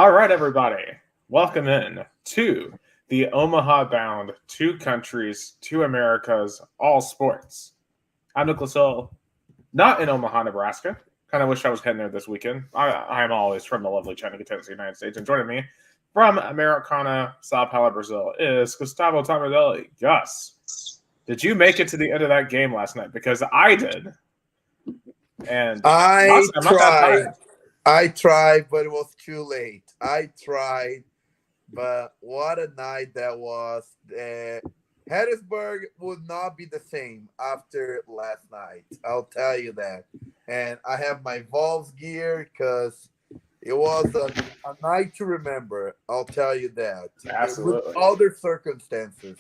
All right, everybody. Welcome in to the Omaha-bound Two Countries, Two Americas, All Sports. I'm Nicholas Hill, not in Omaha, Nebraska. Kind of wish I was heading there this weekend. I'm always from the lovely Chattanooga, Tennessee, United States. And joining me from Americana, Sao Paulo, Brazil is Gustavo Tomazeli. Gus, did you make it to the end of that game last night? Because I did. And I I'm not that tired. I tried, but it was too late. I tried, but what a night that was. Hattiesburg would not be the same after last night. I'll tell you that. And I have my Vols gear because it was a night to remember. I'll tell you that. Absolutely. With other circumstances.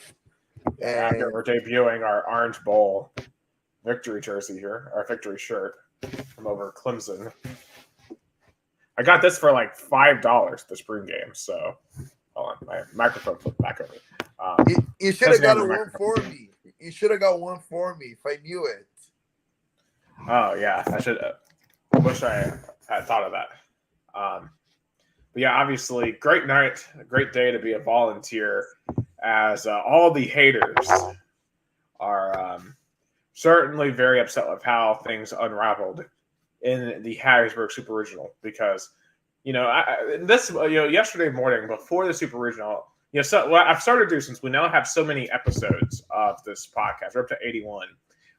After we're debuting our Orange Bowl victory jersey here, our victory shirt from over Clemson. I got this for like $5 the spring game, so hold on, my microphone flipped back over. You should have got one for me. You should have got one for me if I knew it. Oh yeah, I should. I wish I had thought of that. But yeah, obviously, great night, a great day to be a volunteer, as all the haters are certainly very upset with how things unraveled in the Hattiesburg Super Regional, because yesterday morning before the Super Regional, so what I've started to do, since we now have so many episodes of this podcast, we're up to 81.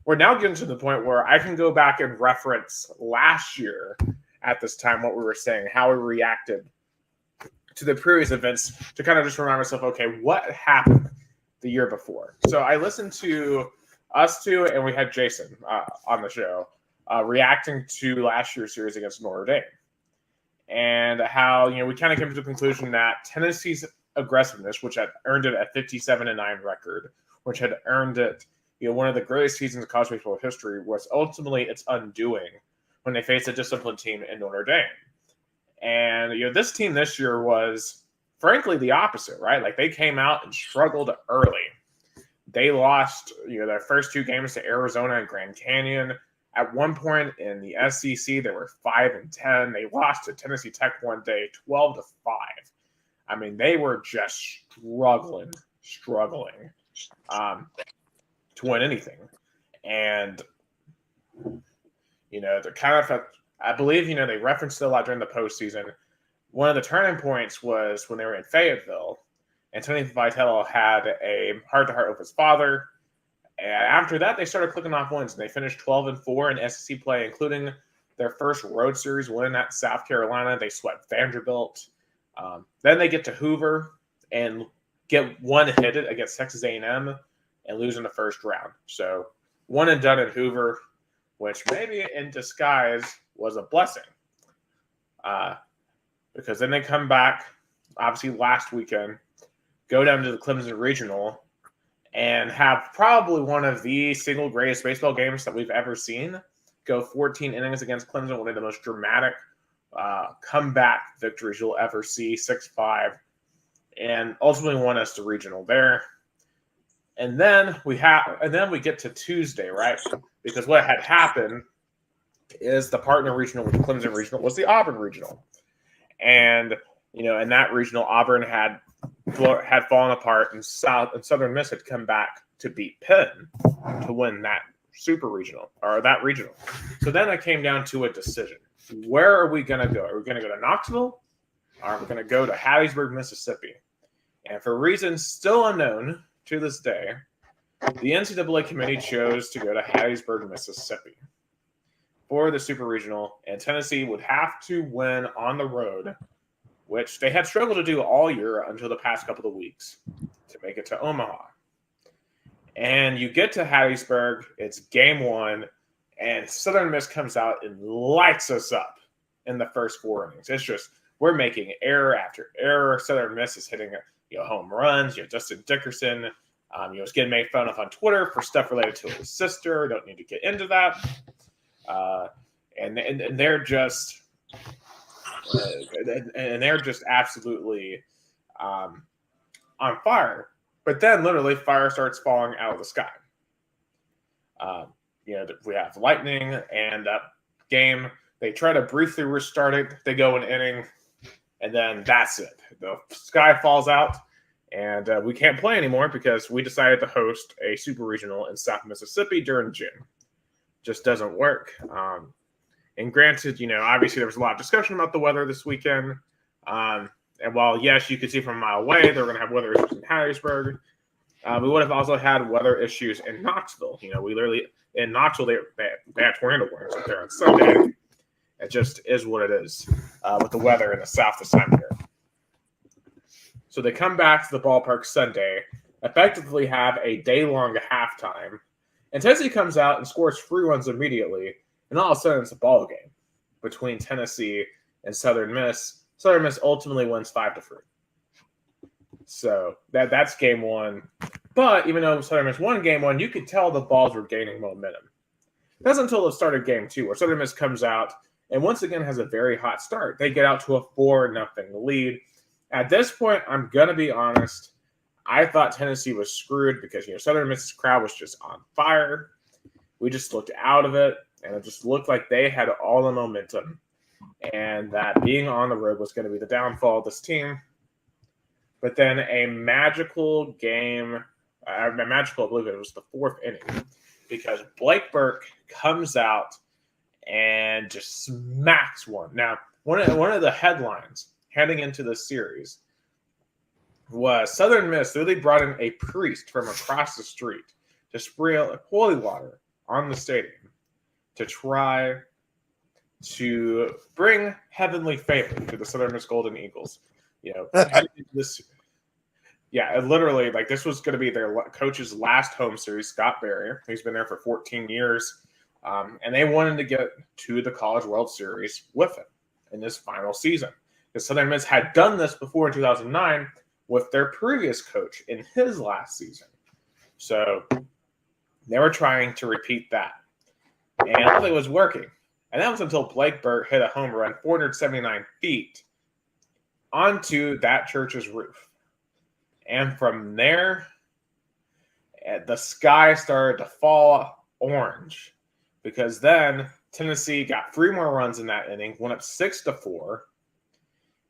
We're now getting to the point where I can go back and reference last year at this time what we were saying, how we reacted to the previous events, to kind of just remind myself, okay, what happened the year before? So I listened to us two, and we had Jason on the show reacting to last year's series against Notre Dame, and how we kind of came to the conclusion that Tennessee's aggressiveness, which had earned it a 57-9 record, which had earned it one of the greatest seasons of college baseball history, was ultimately its undoing when they faced a disciplined team in Notre Dame. And this team this year was frankly the opposite, right? Like, they came out and struggled early. They lost their first two games to Arizona and Grand Canyon. At one point in the SEC, they were 5-10. They lost to Tennessee Tech one day, 12-5. I mean, they were just struggling to win anything. And they're kind of, I believe they referenced it a lot during the postseason. One of the turning points was when they were in Fayetteville, and Tony Vitello had a heart-to-heart with his father. And after that, they started clicking off wins, and they finished 12-4 in SEC play, including their first road series win at South Carolina. They swept Vanderbilt. Then they get to Hoover and get one-hitted against Texas A&M and lose in the first round. So one and done in Hoover, which maybe in disguise was a blessing, because then they come back, obviously last weekend, go down to the Clemson Regional, and have probably one of the single greatest baseball games that we've ever seen. Go 14 innings against Clemson, one of the most dramatic comeback victories you'll ever see, 6-5, and ultimately won us the regional there. And then we get to Tuesday, right? Because what had happened is the partner regional with the Clemson Regional was the Auburn Regional. And in that regional, Auburn had fallen apart, and Southern Miss had come back to beat Penn to win that super regional, or that regional. So then it came down to a decision. Where are we going to go? Are we going to go to Knoxville, or are we going to go to Hattiesburg, Mississippi? And for reasons still unknown to this day, the NCAA committee chose to go to Hattiesburg, Mississippi for the super regional, and Tennessee would have to win on the road, which they had struggled to do all year until the past couple of weeks, to make it to Omaha. And you get to Hattiesburg, it's game one, and Southern Miss comes out and lights us up in the first 4 innings. It's just, we're making error after error. Southern Miss is hitting home runs. Justin Dickerson was getting made fun of on Twitter for stuff related to his sister. Don't need to get into that. And they're just... and they're just absolutely on fire. But then literally fire starts falling out of the sky. We have lightning, and that game, they try to briefly restart it. They go an inning, and then that's it. The sky falls out, and we can't play anymore because we decided to host a super regional in South Mississippi during June. Just doesn't work. And granted, obviously there was a lot of discussion about the weather this weekend. And while, yes, you could see from a mile away they're going to have weather issues in Harrisburg, we would have also had weather issues in Knoxville. We literally, in Knoxville, they had tornado warnings up there on Sunday. It just is what it is with the weather in the South this time of year. So they come back to the ballpark Sunday, effectively have a day-long halftime, and Tennessee comes out and scores 3 runs immediately, and all of a sudden it's a ball game between Tennessee and Southern Miss. Southern Miss ultimately wins 5-3. So that's game one. But even though Southern Miss won game one, you could tell the balls were gaining momentum. That's until the start of game 2, where Southern Miss comes out and once again has a very hot start. They get out to a 4-0 lead. At this point, I'm going to be honest, I thought Tennessee was screwed because, Southern Miss's crowd was just on fire. We just looked out of it, and it just looked like they had all the momentum, and that being on the road was going to be the downfall of this team. But then a magical game, I believe it was the 4th inning, because Blake Burke comes out and just smacks one. Now, one of the headlines heading into this series was Southern Miss really brought in a priest from across the street to sprinkle holy water on the stadium to try to bring heavenly favor to the Southern Miss Golden Eagles. Literally, this was going to be their coach's last home series, Scott Barrier. He's been there for 14 years. And they wanted to get to the College World Series with him in this final season. Because Southern Miss had done this before in 2009 with their previous coach in his last season. So they were trying to repeat that. And it was working. And that was until Blake Burke hit a home run 479 feet onto that church's roof. And from there, the sky started to fall orange. Because then Tennessee got 3 more runs in that inning, went up 6-4,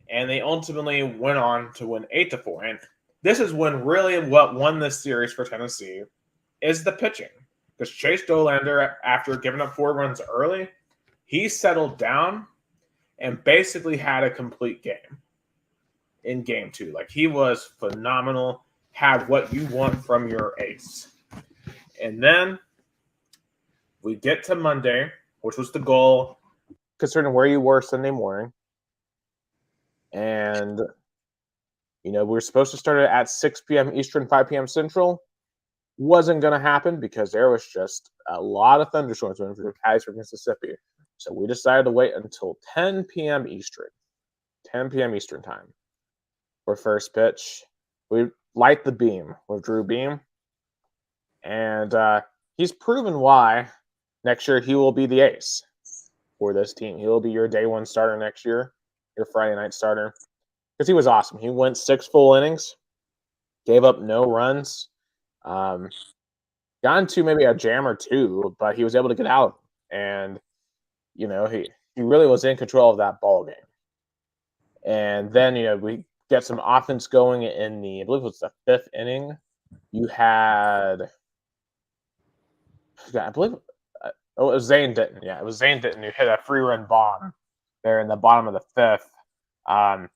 and they ultimately went on to win 8-4. And this is when really what won this series for Tennessee is the pitching. Because Chase Dolander, after giving up 4 runs early, he settled down and basically had a complete game in game 2. He was phenomenal, had what you want from your ace. And then we get to Monday, which was the goal, concerning where you were Sunday morning. And, we were supposed to start it at 6 p.m. Eastern, 5 p.m. Central. Wasn't going to happen because there was just a lot of thunderstorms running through Harrisburg, Mississippi. So we decided to wait until 10 p.m. Eastern. 10 p.m. Eastern time for first pitch. We light the beam with Drew Beam. And he's proven why next year he will be the ace for this team. He will be your day 1 starter next year, your Friday night starter. Because he was awesome. He went 6 full innings, gave up no runs, got into maybe a jam or 2, but he was able to get out. And, he really was in control of that ball game. And then, we get some offense going in I believe it was the 5th inning. You had, I believe, it was Zane Denton. Yeah, it was Zane Denton who hit a 3-run bomb there in the bottom of the 5th.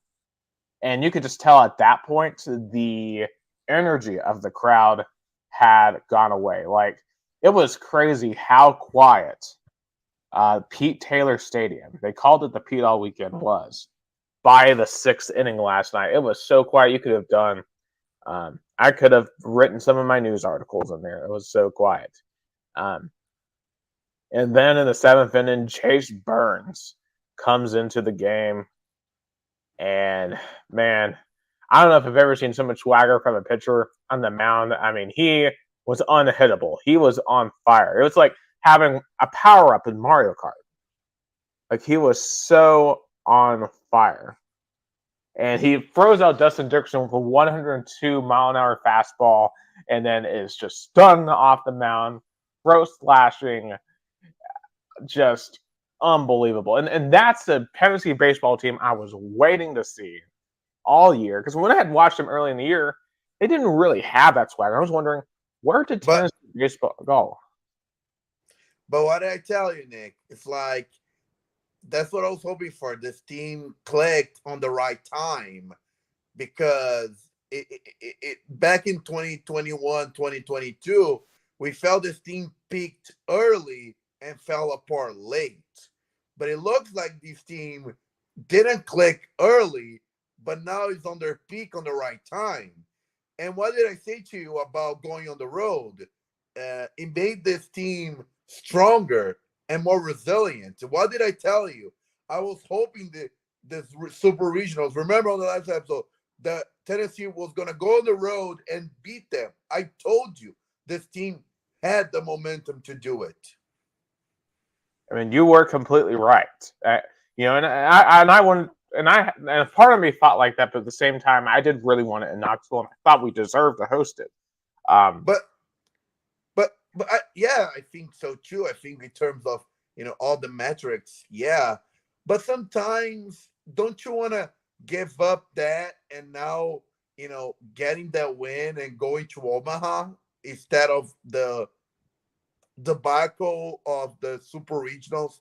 And you could just tell at that point the energy of the crowd had gone away. It was crazy how quiet Pete Taylor Stadium, they called it the Pete all weekend, was by the 6th inning last night. It was so quiet you could have done. I could have written some of my news articles in there. It was so quiet. And then in the 7th inning, Chase Burns comes into the game. And, man, I don't know if I've ever seen so much swagger from a pitcher on the mound. I mean, he was unhittable. He was on fire. It was like having a power-up in Mario Kart. He was so on fire. And he throws out Dustin Dickerson with a 102-mile-an-hour fastball and then is just stung off the mound, throat slashing, just unbelievable. And that's the Tennessee baseball team I was waiting to see all year. Because when I had watched them early in the year, they didn't really have that swagger. I was wondering, where did But Tennessee baseball go? but what did I tell you, Nick? It's like that's what I was hoping for. This team clicked on the right time because back in 2021, 2022, we felt this team peaked early and fell apart late. But it looks like this team didn't click early, but now it's on their peak on the right time. And what did I say to you about going on the road? It made this team stronger and more resilient. What did I tell you? I was hoping that this super regionals. Remember on the last episode that Tennessee was going to go on the road and beat them. I told you this team had the momentum to do it. I mean, you were completely right. And part of me thought like that, but at the same time, I did really want it in Knoxville, and I thought we deserved to host it. Yeah, I think so too. I think in terms of all the metrics, yeah. But sometimes, don't you want to give up that and now getting that win and going to Omaha instead of the debacle of the super regionals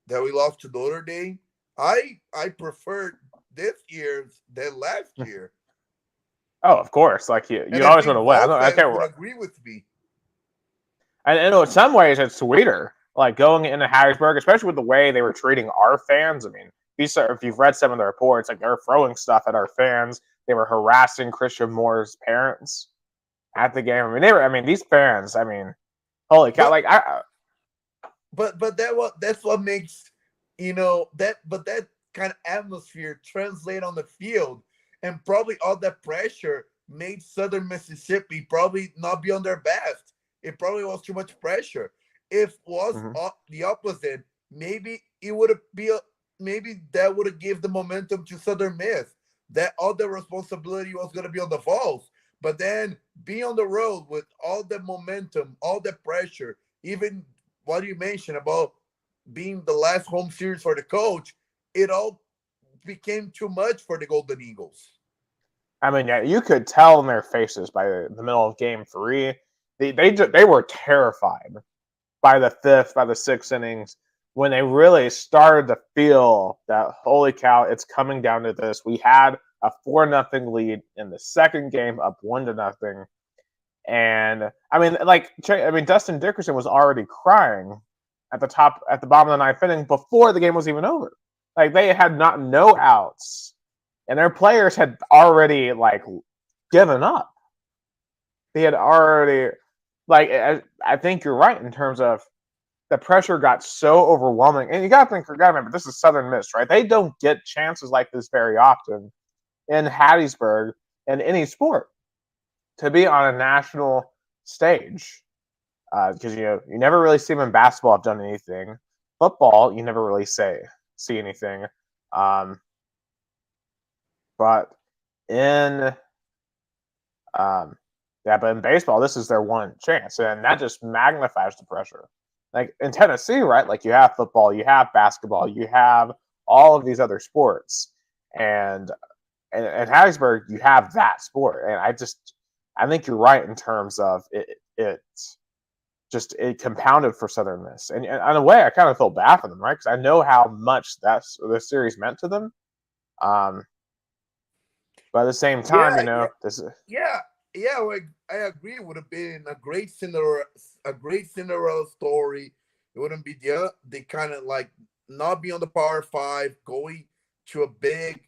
that we lost to Notre Dame? I preferred this year's than last year. Oh, of course. Like you And I always think want to win. I fans can't. would agree with me. And in some ways, it's sweeter. Like going into Harrisburg, especially with the way they were treating our fans. I mean, if you've read some of the reports, like they're throwing stuff at our fans. They were harassing Christian Moore's parents at the game. I mean, these fans. I mean, holy cow! That's what makes that kind of atmosphere translate on the field, and probably all that pressure made Southern Mississippi probably not be on their best. It probably was too much pressure. If it was the opposite, maybe it would have maybe that would have given the momentum to Southern Miss. That all the responsibility was going to be on the Vols. But then being on the road with all the momentum, all the pressure, even what you mentioned about being the last home series for the coach, it all became too much for the Golden Eagles. I mean, yeah, you could tell in their faces by the middle of Game 3. They were terrified by the fifth, by the sixth innings, when they really started to feel that, holy cow, it's coming down to this. We had a 4-0 lead in the second game, up 1-0. And I mean, Dustin Dickerson was already crying at the bottom of the ninth inning before the game was even over. Like they had no outs, and their players had already given up. They had already I think you're right in terms of the pressure got so overwhelming. And you gotta remember, this is Southern Miss, right? They don't get chances like this very often in Hattiesburg in any sport to be on a national stage. Because you never really see them in basketball have done anything. Football, you never really see anything. But in but in baseball, this is their one chance, and that just magnifies the pressure. Like in Tennessee, right? Like you have football, you have basketball, you have all of these other sports, and in Hattiesburg, you have that sport. And I think you're right in terms of it compounded for Southern Miss, and in a way, I kind of feel bad for them, right? Because I know how much this series meant to them. But at the same time, I agree. It would have been a great Cinderella story. It wouldn't be the kind of not be on the Power 5, going to a big,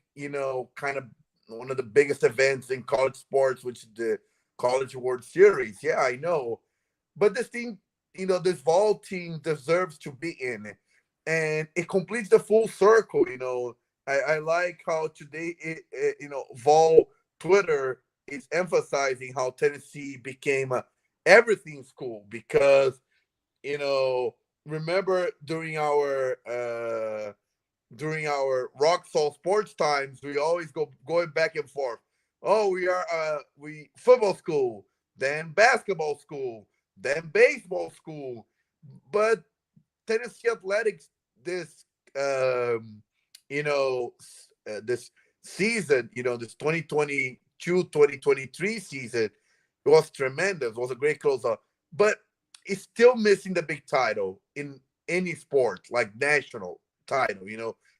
kind of one of the biggest events in college sports, which is the College World Series. Yeah, I know. But this team, this Vol team deserves to be in it. And it completes the full circle, I like how today, Vol Twitter is emphasizing how Tennessee became a everything school because, remember during our rock salt sports times, we always going back and forth. Oh, we football school, then basketball school, then baseball school. But Tennessee athletics this this season, this 2022-2023 season, it was tremendous. It was a great closeout, but it's still missing the big title in any sport, like national title.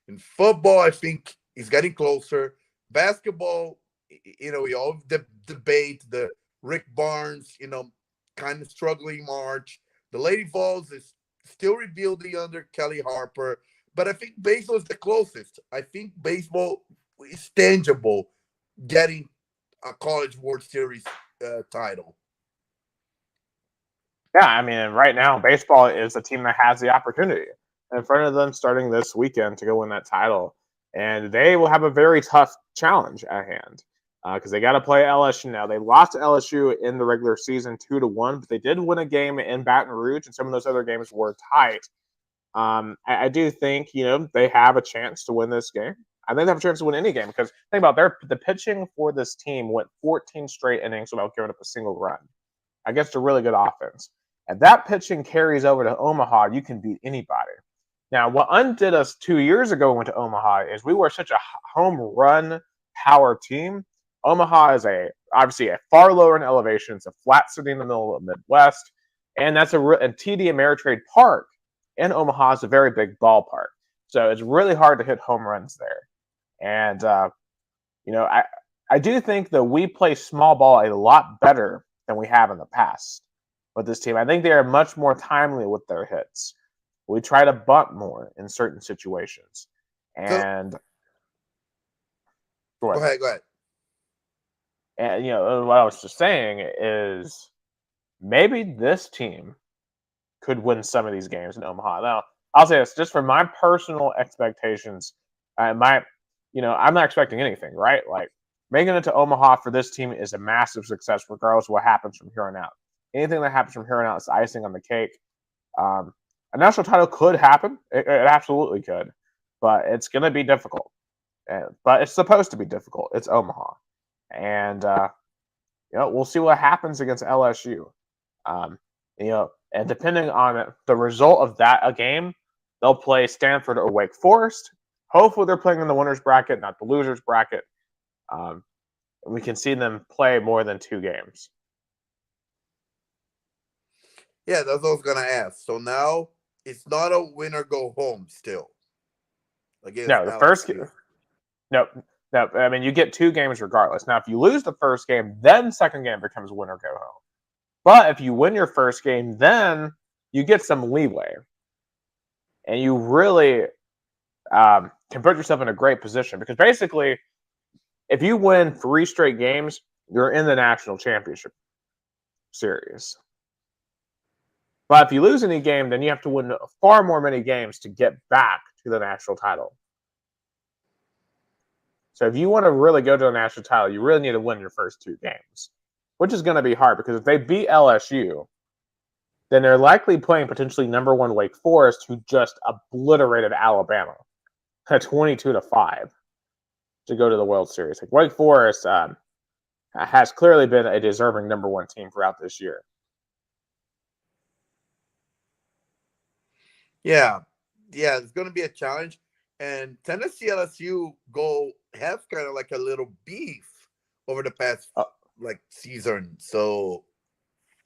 In football, I think it's getting closer. Basketball, we all debate the Rick Barnes, kind of struggling March. The Lady Vols is still rebuilding under Kelly Harper, but I think baseball is the closest. I think baseball is tangible, getting a College World Series title. Yeah, I mean, right now, baseball is a team that has the opportunity in front of them starting this weekend to go win that title. And they will have a very tough challenge at hand because they got to play LSU now. They lost to LSU in the regular season 2-1, but they did win a game in Baton Rouge, and some of those other games were tight. I do think, they have a chance to win this game. I think they have a chance to win any game because think about the pitching for this team went 14 straight innings without giving up a single run against a really good offense. If that pitching carries over to Omaha, you can beat anybody. Now, what undid us 2 years ago when we went to Omaha is we were such a home run power team. Omaha is obviously a far lower in elevation. It's a flat city in the middle of the Midwest, and that's and TD Ameritrade Park in Omaha is a very big ballpark. So it's really hard to hit home runs there. And I do think that we play small ball a lot better than we have in the past with this team. I think they are much more timely with their hits. We try to bunt more in certain situations. And go ahead. And what I was just saying is maybe this team could win some of these games in Omaha. Now, I'll say this just for my personal expectations. I'm not expecting anything, right? Like making it to Omaha for this team is a massive success, regardless of what happens from here on out. Anything that happens from here on out is icing on the cake. A national title could happen. It absolutely could. But it's going to be difficult. But it's supposed to be difficult. It's Omaha. And, we'll see what happens against LSU. And depending on the result of that game, they'll play Stanford or Wake Forest. Hopefully they're playing in the winner's bracket, not the loser's bracket. We can see them play more than 2 games. Yeah, that's what I was going to ask. So now it's not a winner go home still. No, the first game. No. I mean, you get 2 games regardless. Now, if you lose the first game, then second game becomes winner go home. But if you win your first game, then you get some leeway. And you really can put yourself in a great position because basically, if you win 3 straight games, you're in the national championship series. But if you lose any game, then you have to win far more many games to get back to the national title. So if you want to really go to the national title, you really need to win your first 2 games, which is going to be hard because if they beat LSU, then they're likely playing potentially number 1 Wake Forest, who just obliterated Alabama at 22-5 to go to the World Series. Like Wake Forest has clearly been a deserving number 1 team throughout this year. Yeah, it's going to be a challenge. And Tennessee LSU have kind of like a little beef over the past season. So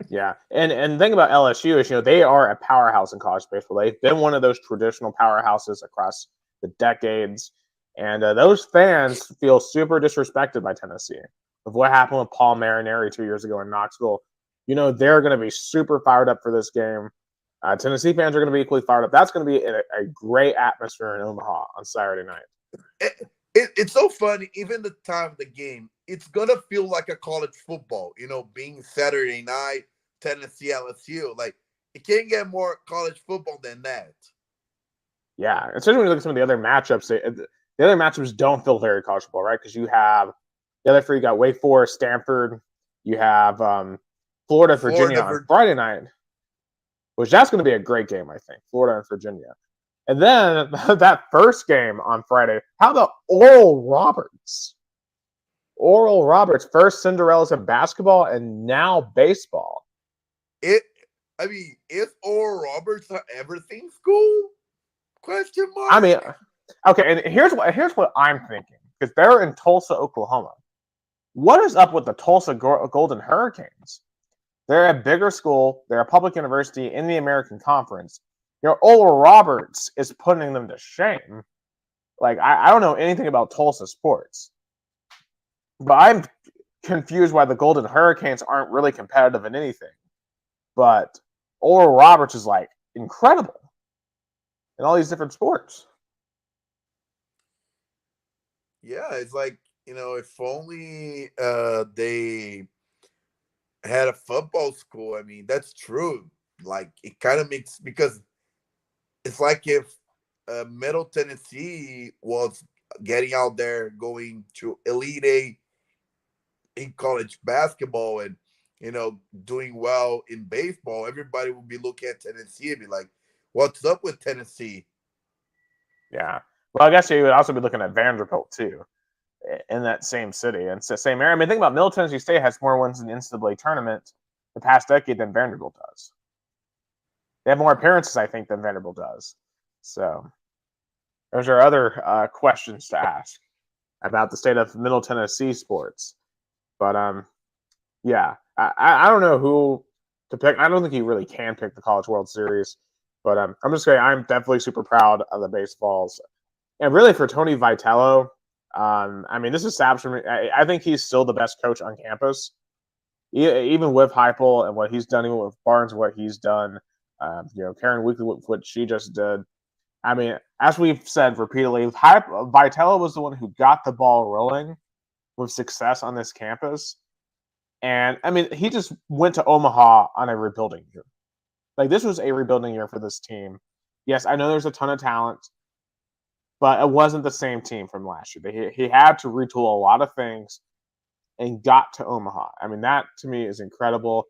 yeah, and the thing about LSU is they are a powerhouse in college baseball. They've been one of those traditional powerhouses across the decades, and those fans feel super disrespected by Tennessee of what happened with Paul Marineri 2 years ago in Knoxville. They're going to be super fired up for this game. Tennessee fans are going to be equally fired up. That's going to be a great atmosphere in Omaha on Saturday night. It's so funny. Even the time of the game, it's going to feel like a college football, being Saturday night, Tennessee LSU. Like, it can't get more college football than that. Yeah, especially when you look at some of the other matchups. The other matchups don't feel very college football, right? Because you have the other 3, you got Wake Forest, Stanford. You have Florida, Virginia on Friday night. Which that's going to be a great game, I think, Florida and Virginia. And then that first game on Friday, how about Oral Roberts? Oral Roberts, first Cinderellas in basketball and now baseball. Is Oral Roberts an everything school? Question I mark? mean, okay, and here's what I'm thinking, because they're in Tulsa, Oklahoma. What is up with the Tulsa Golden Hurricanes? They're a bigger school. They're a public university in the American Conference. Oral Roberts is putting them to shame. Like, I don't know anything about Tulsa sports, but I'm confused why the Golden Hurricanes aren't really competitive in anything. But Oral Roberts is like incredible in all these different sports. Yeah, it's like, if only they had a football school. I mean, that's true. Like, it kind of makes, because it's like if Middle Tennessee was getting out there, going to Elite Eight in college basketball, and doing well in baseball, everybody would be looking at Tennessee and be like, "What's up with Tennessee?" Yeah. Well, I guess you would also be looking at Vanderbilt too, in that same city and same area. I mean, think about Middle Tennessee State has more wins in the NCAA tournament the past decade than Vanderbilt does. They have more appearances, I think, than Vanderbilt does. So those are other questions to ask about the state of Middle Tennessee sports. But yeah, I don't know who to pick. I don't think you really can pick the College World Series. But I'm just saying I'm definitely super proud of the baseballs. And really for Tony Vitello, I mean, this is savage for me. I think he's still the best coach on campus. Even with Heupel and what he's done, even with Barnes, what he's done, Karen Weekly, what she just did. I mean, as we've said repeatedly, Vitello was the one who got the ball rolling with success on this campus. And I mean, he just went to Omaha on a rebuilding year. Like, this was a rebuilding year for this team. Yes, I know there's a ton of talent, but it wasn't the same team from last year. He had to retool a lot of things and got to Omaha. I mean, that to me is incredible.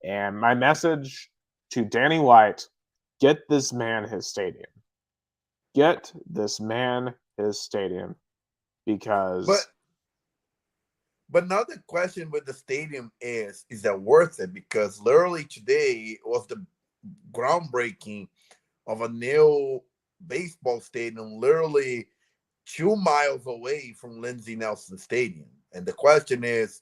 And my message to Danny White, get this man his stadium. Get this man his stadium, because But now the question with the stadium is that worth it? Because literally today was the groundbreaking of a new baseball stadium, literally 2 miles away from Lindsey Nelson Stadium. And the question is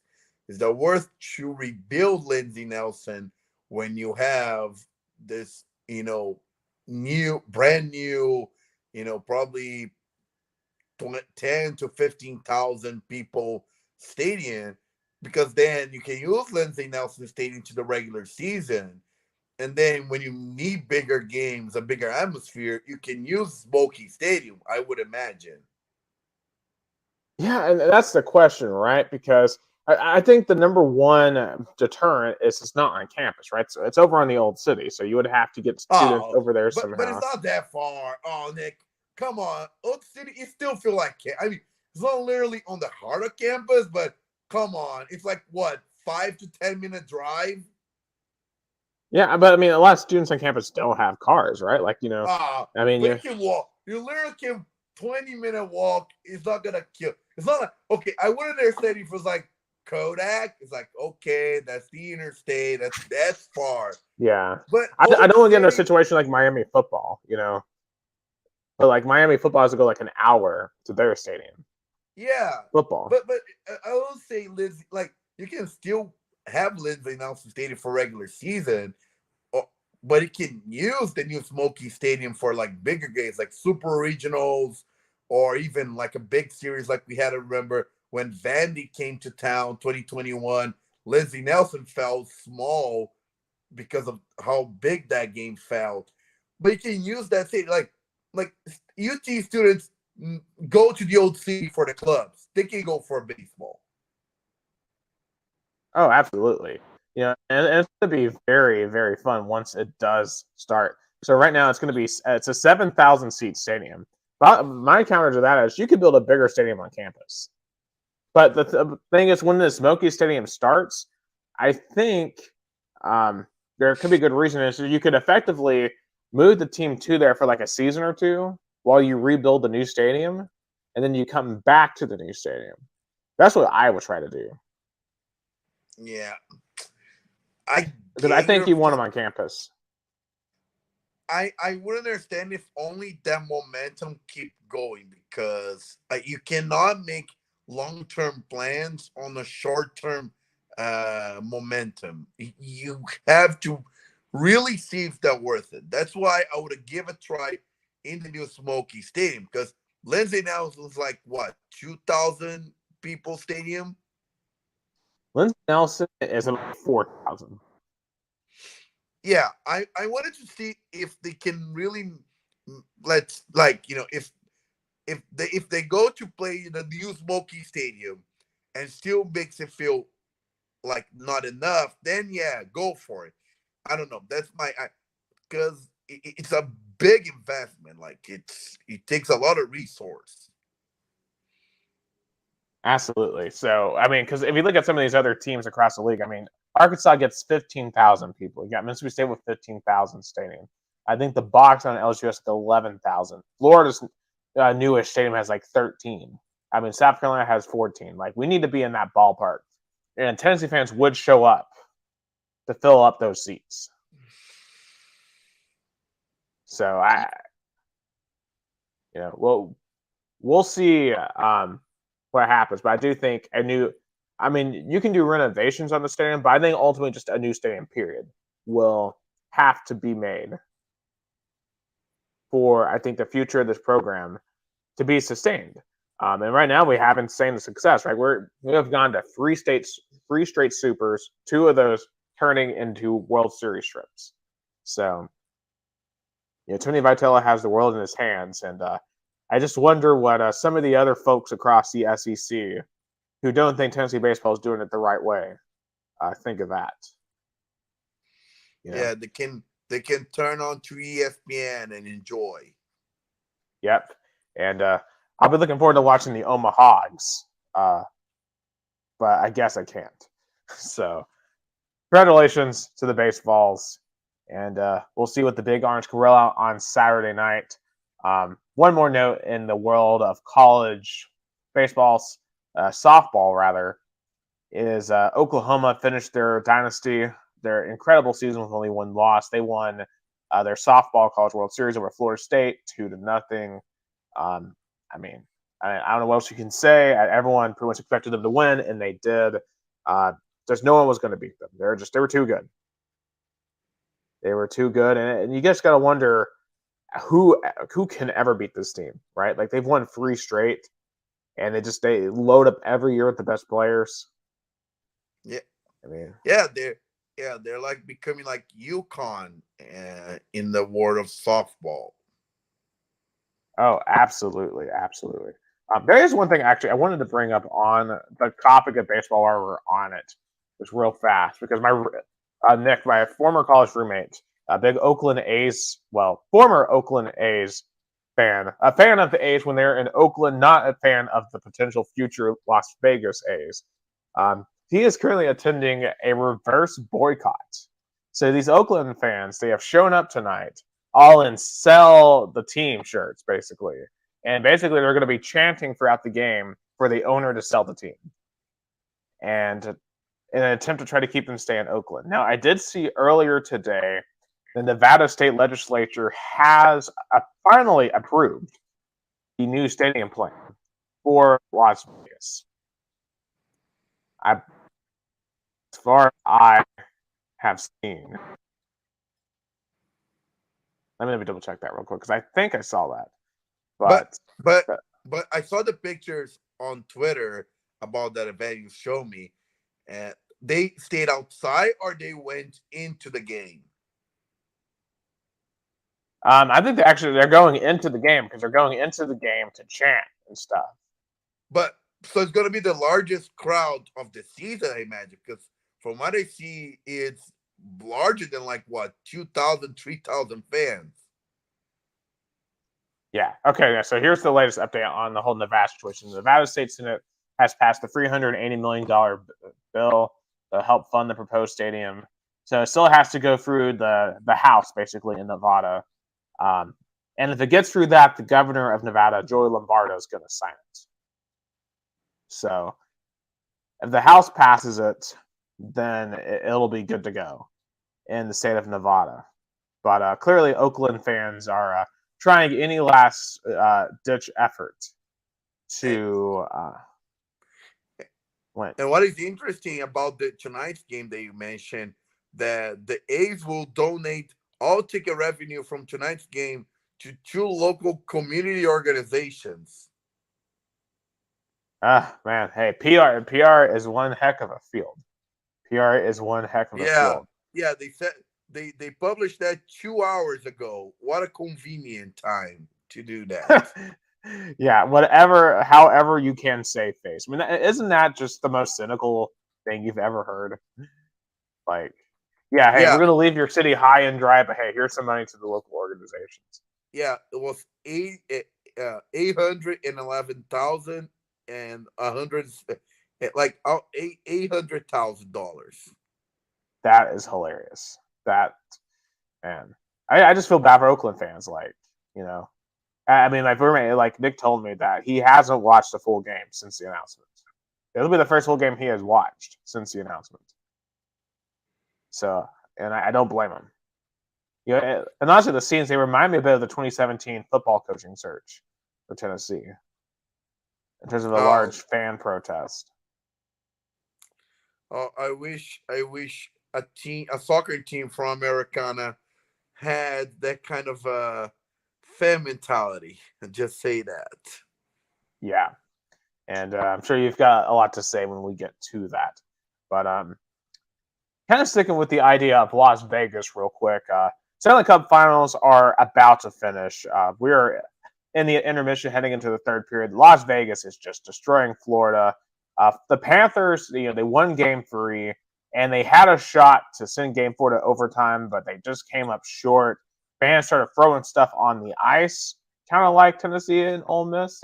that worth to rebuild Lindsey Nelson when you have this, brand new, probably 10 to 15,000 people stadium, because then you can use Lindsey Nelson Stadium to the regular season. And then when you need bigger games, a bigger atmosphere, you can use Smoky Stadium, I would imagine. yeah, and that's the question, right? Because I think the number one deterrent is it's not on campus, right? So it's over on the old city. So you would have to get students Oh, over there but it's somehow. not that far. Oh, Nick, come on. Oak City, it still feel like, I mean, it's not literally on the heart of campus, but come on. It's like, what, 5 to 10 minute drive? Yeah, but I mean, a lot of students on campus don't have cars, right? Like, I mean, But you can walk. You literally can 20-minute walk. It's not gonna kill. It's not like, okay, I wouldn't understand if it was like Kodak. It's like, okay, that's the interstate. That's far. yeah. But I Oak don't want to get into a City, situation like Miami football. But like Miami football has to go like an hour to their stadium. yeah. Football. But I will say Lindsay, like, you can still have Lindsay Nelson Stadium for regular season, but it can use the new Smoky Stadium for like bigger games, like super regionals, or even like a big series like we had to remember when Vandy came to town 2021. Lindsey Nelson felt small because of how big that game felt. But you can use that thing like UT students go to the old city for the clubs. They can go for baseball. Oh, absolutely. And it's going to be very, very fun once it does start. So right now it's a 7,000 seat stadium. But my counter to that is you could build a bigger stadium on campus. But the thing is, when the Smoky Stadium starts, I think there could be good reason is you could effectively move the team to there for like a season or two while you rebuild the new stadium, and then you come back to the new stadium. That's what I would try to do. Yeah, I Because I get think your you want them on campus. I would understand if only that momentum keep going, because you cannot make long term plans on a short term momentum. You have to really see if they're worth it. That's why I would have give a try in the new Smoky Stadium, because Lindsay now was like what, 2,000 people stadium. Lindsey Nelson is about 4,000. Yeah, I wanted to see if they can really let's like if they go to play in the new Smoky Stadium and still makes it feel like not enough, then yeah, go for it. I don't know. That's my because it's a big investment. Like it takes a lot of resource. Absolutely. So, I mean, because if you look at some of these other teams across the league, I mean, Arkansas gets 15,000 people. You got Mississippi State with 15,000 stadium. I think the box on LSU has like 11,000. Florida's newest stadium has like 13. I mean, South Carolina has 14. Like, we need to be in that ballpark. And Tennessee fans would show up to fill up those seats. So, we'll see what happens. But I do think I mean, you can do renovations on the stadium, but I think ultimately just a new stadium, period, will have to be made for, I think, the future of this program to be sustained. And right now we haven't seen the success, right? We have gone to three straight supers, two of those turning into World Series trips. So, Tony Vitello has the world in his hands, and I just wonder what some of the other folks across the SEC who don't think Tennessee baseball is doing it the right way think of that. Yeah, they can turn on to ESPN and enjoy. Yep, and I'll be looking forward to watching the Omahags, but I guess I can't. So, congratulations to the baseballs, and we'll see what the Big Orange can roll out on Saturday night. One more note in the world of college baseballs, softball rather, is Oklahoma finished their dynasty, their incredible season with only one loss. They won their softball College World Series over Florida State 2-0. I mean, I don't know what else you can say. Everyone pretty much expected them to win, and they did. Just no one was going to beat them. They were too good. They were too good, and you just got to wonder who can ever beat this team, right? Like they've won 3 straight, and they load up every year with the best players. Yeah, I mean, they're like becoming like UConn in the world of softball. oh, absolutely, absolutely. There is one thing actually I wanted to bring up on the topic of baseball while we're on it, just real fast, because Nick, my former college roommate, a big former Oakland A's fan, a fan of the A's when they're in Oakland, not a fan of the potential future Las Vegas A's. He is currently attending a reverse boycott. So these Oakland fans, they have shown up tonight, all in sell the team shirts, basically. And basically, they're going to be chanting throughout the game for the owner to sell the team. And in an attempt to try to keep them stay in Oakland. Now, I did see earlier today the Nevada State Legislature has finally approved the new stadium plan for Las Vegas. As far as I have seen, let me double check that real quick because I think I saw that. But I saw the pictures on Twitter about that event you showed me, and they stayed outside or they went into the game. I think they're going into the game because they're going into the game to chant and stuff. But so it's going to be the largest crowd of the season, I imagine, because from what I see, it's larger than like what 2,000, 3,000 fans. Yeah. Okay. Yeah. So here's the latest update on the whole Nevada situation. The Nevada State Senate has passed the $380 million bill to help fund the proposed stadium. So it still has to go through the House, basically, in Nevada. And if it gets through that, the governor of Nevada, Joey Lombardo, is going to sign it. So if the House passes it, then it'll be good to go in the state of Nevada. But clearly, Oakland fans are trying any last ditch effort to win. And what is interesting about tonight's game that you mentioned, that the A's will donate all ticket revenue from tonight's game to 2 local community organizations. Man, hey, PR is one heck of a field. PR is one heck of a field. Yeah, they said they published that 2 hours ago. What a convenient time to do that. Yeah, however you can save face. I mean, isn't that just the most cynical thing you've ever heard? Like, yeah, hey, we're gonna leave your city high and dry, but hey, here's some money to the local organizations. Yeah, it was 811,000 and 100, like $800,000. That is hilarious. That, man, I just feel bad for Oakland fans. Like, I mean, my roommate, like Nick told me that he hasn't watched a full game since the announcement. It'll be the first full game he has watched since the announcement. So, and I don't blame him. And honestly, the scenes, they remind me a bit of the 2017 football coaching search for Tennessee in terms of a large fan protest. I wish a soccer team from Americana had that kind of fan mentality. Just say that. Yeah, and I'm sure you've got a lot to say when we get to that. But kind of sticking with the idea of Las Vegas real quick. Stanley Cup Finals are about to finish. We're in the intermission heading into the third period. Las Vegas is just destroying Florida. The Panthers, they won Game 3, and they had a shot to send Game 4 to overtime, but they just came up short. Fans started throwing stuff on the ice, kind of like Tennessee and Ole Miss.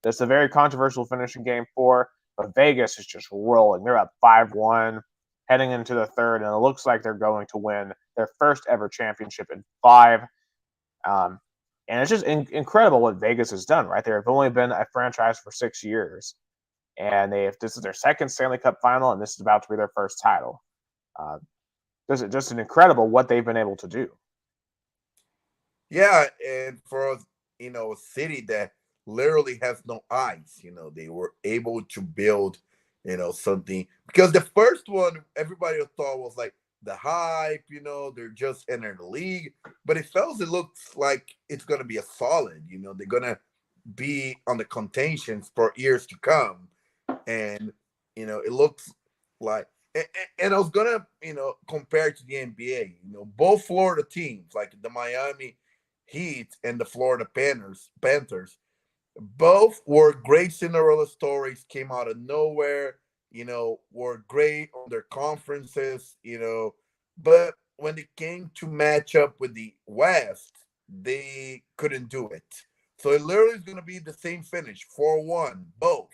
That's a very controversial finish in Game 4, but Vegas is just rolling. They're up 5-1 heading into the third, and it looks like they're going to win their first ever championship in 5. And it's just incredible what Vegas has done, right? They've only been a franchise for 6 years. And this is their second Stanley Cup final, and this is about to be their first title. Just an incredible what they've been able to do. Yeah, and for a city that literally has no ice, they were able to build, something, because the first one everybody thought was like the hype, they're just entering the league, but it looks like it's gonna be a solid, they're gonna be on the contentions for years to come. And it looks like, and I was gonna compare it to the NBA. Both Florida teams, like the Miami Heat and the Florida Panthers, both were great Cinderella stories, came out of nowhere, were great on their conferences, but when it came to match up with the West, they couldn't do it. So it literally is going to be the same finish, 4-1, both.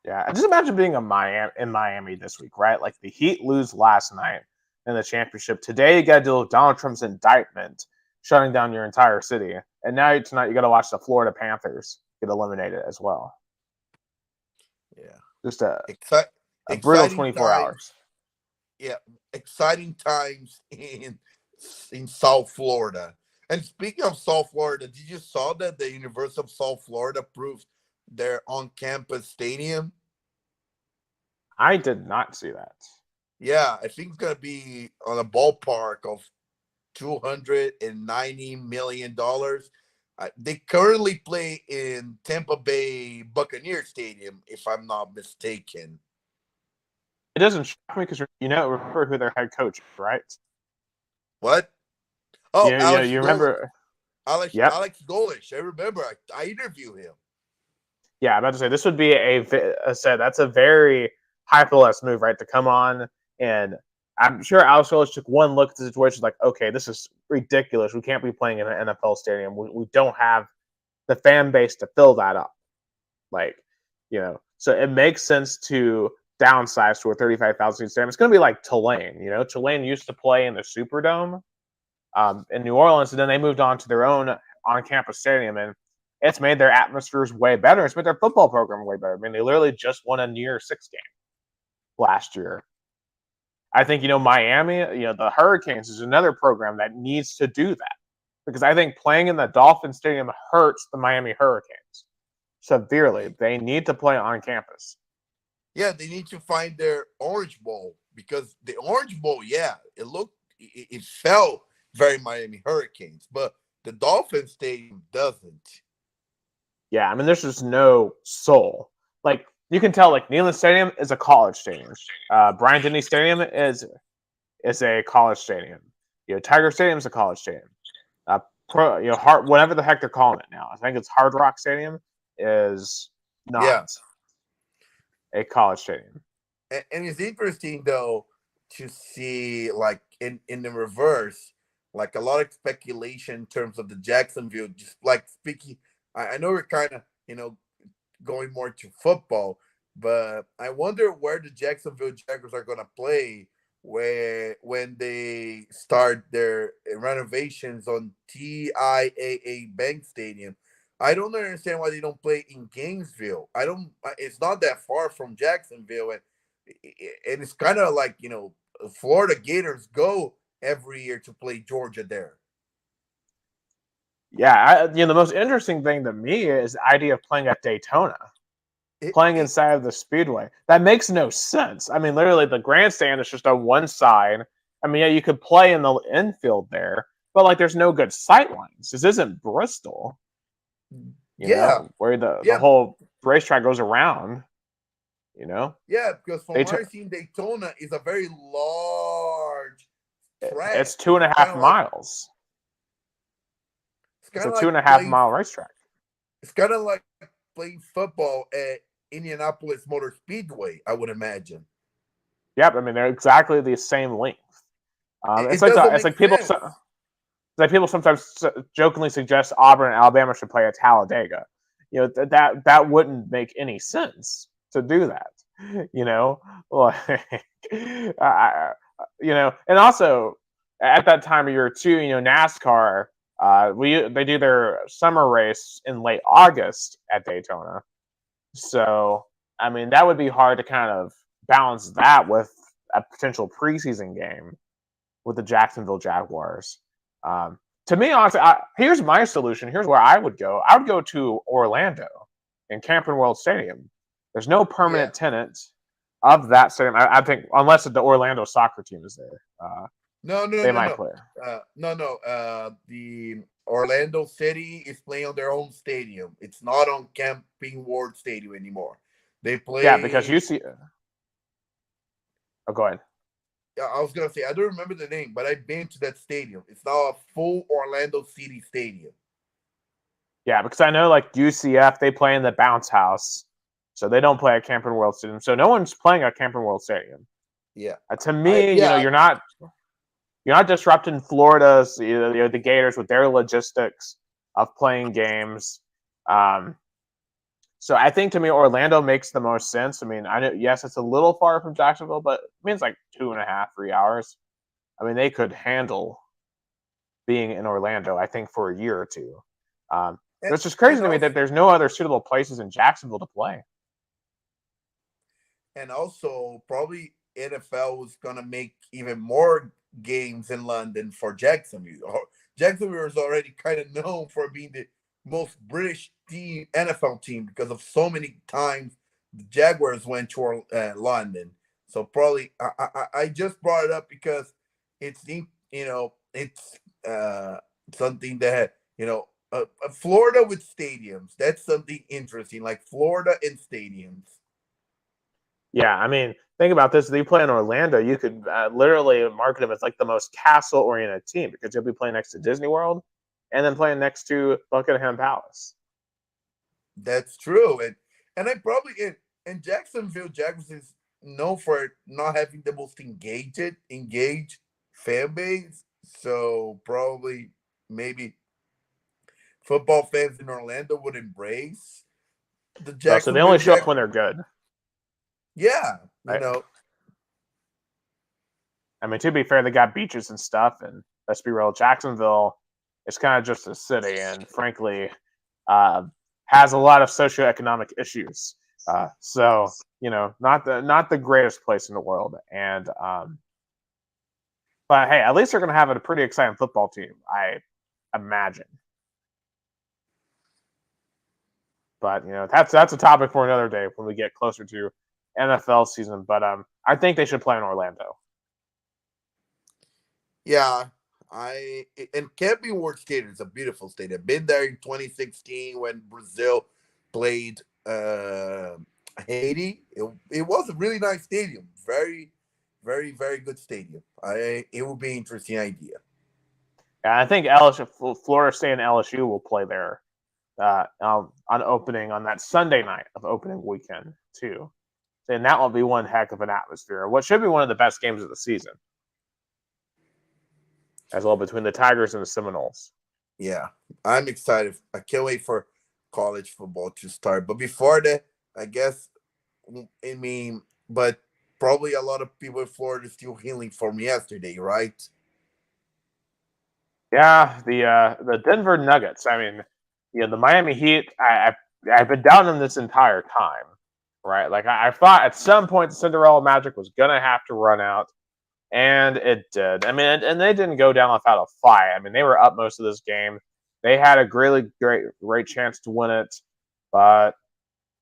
Yeah, just imagine being in Miami this week, right? Like the Heat lose last night in the championship. Today you got to deal with Donald Trump's indictment, shutting down your entire city. And now tonight you got to watch the Florida Panthers get eliminated as well. Yeah, just a brutal 24 hours. Yeah, exciting times in South Florida. And speaking of South Florida, did you saw that the University of South Florida approved their on-campus stadium? I did not see that. Yeah, I think it's going to be on a ballpark of $290 million. They currently play in Tampa Bay Buccaneer Stadium, if I'm not mistaken. It doesn't shock me because remember who their head coach is, right? What? Oh, Alex you Golich. remember Alex Golich. I remember. I interviewed him. Yeah, I'm about to say this would be that's a very hyperless move, right? To come on, and I'm sure Alex Golich took one look at the situation, like, okay, this is ridiculous. We can't be playing in an NFL stadium. We don't have the fan base to fill that up. So it makes sense to downsize to a 35,000 seat stadium. It's going to be like Tulane. Tulane used to play in the Superdome in New Orleans, and then they moved on to their own on-campus stadium, and it's made their atmospheres way better. It's made their football program way better. I mean, they literally just won a New Year's Six game last year. I think, Miami, the Hurricanes is another program that needs to do that because I think playing in the Dolphin Stadium hurts the Miami Hurricanes severely. They need to play on campus. Yeah, they need to find their Orange Bowl because the Orange Bowl, it felt very Miami Hurricanes, but the Dolphin Stadium doesn't. Yeah, I mean, there's just no soul. Like, you can tell, like, Neyland Stadium is a college stadium. Bryant-Denny Stadium is a college stadium. Tiger Stadium is a college stadium. Whatever the heck they're calling it now. I think it's Hard Rock Stadium is not a college stadium. And it's interesting though to see like in the reverse, like a lot of speculation in terms of the Jacksonville. Just like speaking, I know we're kind of going more to football, but I wonder where the Jacksonville Jaguars are going to play when they start their renovations on TIAA Bank Stadium. I don't understand why they don't play in Gainesville. I don't. It's not that far from Jacksonville, and it's kind of like Florida Gators go every year to play Georgia there. Yeah, the most interesting thing to me is the idea of playing at Daytona, playing inside of the Speedway. That makes no sense. I mean, literally, the grandstand is just on one side. I mean, yeah, you could play in the infield there, but like, there's no good sight lines. This isn't Bristol. Where the whole racetrack goes around, Yeah, because from what I've seen, Daytona is a very large track. It's 2.5 miles. It's a 2.5 mile racetrack. It's kind of like playing football at Indianapolis Motor Speedway, I would imagine. Yep, I mean, they're exactly the same length. It's like people sometimes jokingly suggest Auburn and Alabama should play at Talladega. That wouldn't make any sense to do that. And also at that time of year too, NASCAR, they do their summer race in late August at Daytona. So, I mean, that would be hard to kind of balance that with a potential preseason game with the Jacksonville Jaguars. To me, honestly, here's my solution. Here's where I would go. I would go to Orlando in Camping World Stadium. There's no permanent tenant of that stadium. I think unless the Orlando soccer team is there. They might play. The Orlando City is playing on their own stadium. It's not on Camping World Stadium anymore. They play. Yeah, because you see. Oh, go ahead. I was gonna say I don't remember the name, but I've been to that stadium. It's now a full Orlando City stadium. Yeah, because I know like UCF, they play in the Bounce House, so they don't play at Camping World Stadium. So no one's playing at Camping World Stadium. Yeah. To me, you're not disrupting Florida's the Gators with their logistics of playing games. So I think to me, Orlando makes the most sense. I mean, I know, yes, it's a little far from Jacksonville, but I mean, it's like 2.5, 3 hours. I mean, they could handle being in Orlando, I think, for a year or two. It's just crazy to me that there's no other suitable places in Jacksonville to play. And also, probably NFL is going to make even more games in London for Jacksonville. Jacksonville is already kind of known for being the most British NFL team because of so many times the Jaguars went to London. So probably I just brought it up because it's something that Florida with stadiums. That's something interesting, like Florida and stadiums. Yeah, I mean, think about this. If you play in Orlando, you could literally market them as like the most castle-oriented team because you'll be playing next to Disney World and then playing next to Buckingham Palace. That's true. And I probably and Jacksonville Jaguars is known for not having the most engaged fan base. So probably maybe football fans in Orlando would embrace the Jacksonville. So they only show up when they're good. Yeah, right? I mean, to be fair, they got beaches and stuff, and let's be real, Jacksonville is kind of just a city, and frankly, has a lot of socioeconomic issues. So not the greatest place in the world, and But hey, at least they're going to have a pretty exciting football team, I imagine. But that's a topic for another day when we get closer to NFL season. But I think they should play in Orlando. Yeah, and Camping World Stadium is a beautiful stadium. I've been there in 2016 when Brazil played Haiti. It was a really nice stadium. Very, very, very good stadium. It would be an interesting idea. Yeah, I think LSU, Florida State and LSU will play there on opening on that Sunday night of opening weekend too. And that will be one heck of an atmosphere. What should be one of the best games of the season, as well, between the Tigers and the Seminoles. Yeah, I'm excited. I can't wait for college football to start. But before that, I guess, but probably a lot of people in Florida still healing from yesterday, right? Yeah, the Denver Nuggets. I mean, the Miami Heat. I've been down them this entire time, right? Like I thought at some point the Cinderella Magic was gonna have to run out, and it did. I mean, and they didn't go down without a fight. I mean, they were up most of this game. They had a really great chance to win it, but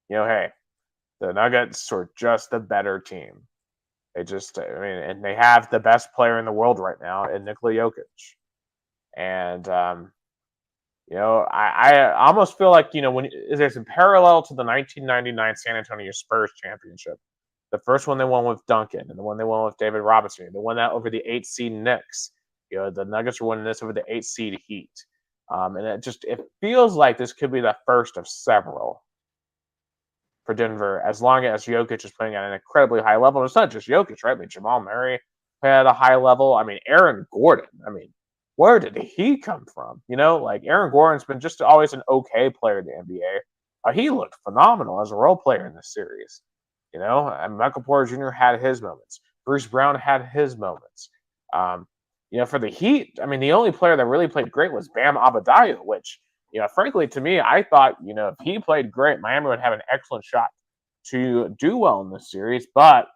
hey, the Nuggets are just a better team. And they have the best player in the world right now in Nikola Jokic. And I almost feel like when there's a parallel to the 1999 San Antonio Spurs championship, the first one they won with Duncan, and the one they won with David Robinson. They won that over the 8 seed Knicks. The Nuggets are winning this over the 8 seed Heat, and it feels like this could be the first of several for Denver, as long as Jokic is playing at an incredibly high level. And it's not just Jokic, right? I mean, Jamal Murray played at a high level. I mean, Aaron Gordon. I mean, where did he come from? Like Aaron Gordon's been just always an okay player in the NBA. He looked phenomenal as a role player in this series. And Michael Porter Jr. had his moments. Bruce Brown had his moments. For the Heat, I mean, the only player that really played great was Bam Adebayo, which, frankly, to me, I thought, if he played great, Miami would have an excellent shot to do well in this series. But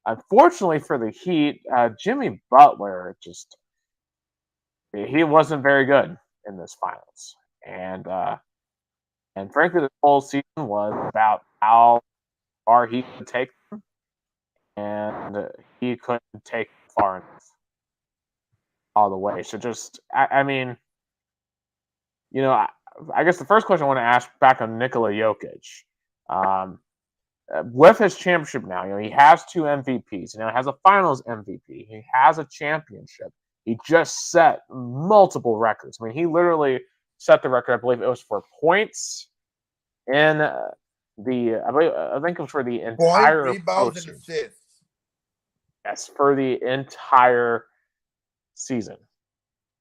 unfortunately for the Heat, Jimmy Butler he wasn't very good in this finals. And frankly, the whole season was about how far he could take them, and he couldn't take far enough all the way. So I mean, I guess the first question I want to ask back on Nikola Jokic. With his championship now, he has 2 MVPs. He has a finals MVP. He has a championship. He just set multiple records. I mean, he literally set the record. I believe it was for points in I think it was for the entire rebounds and assists. Yes, for the entire season.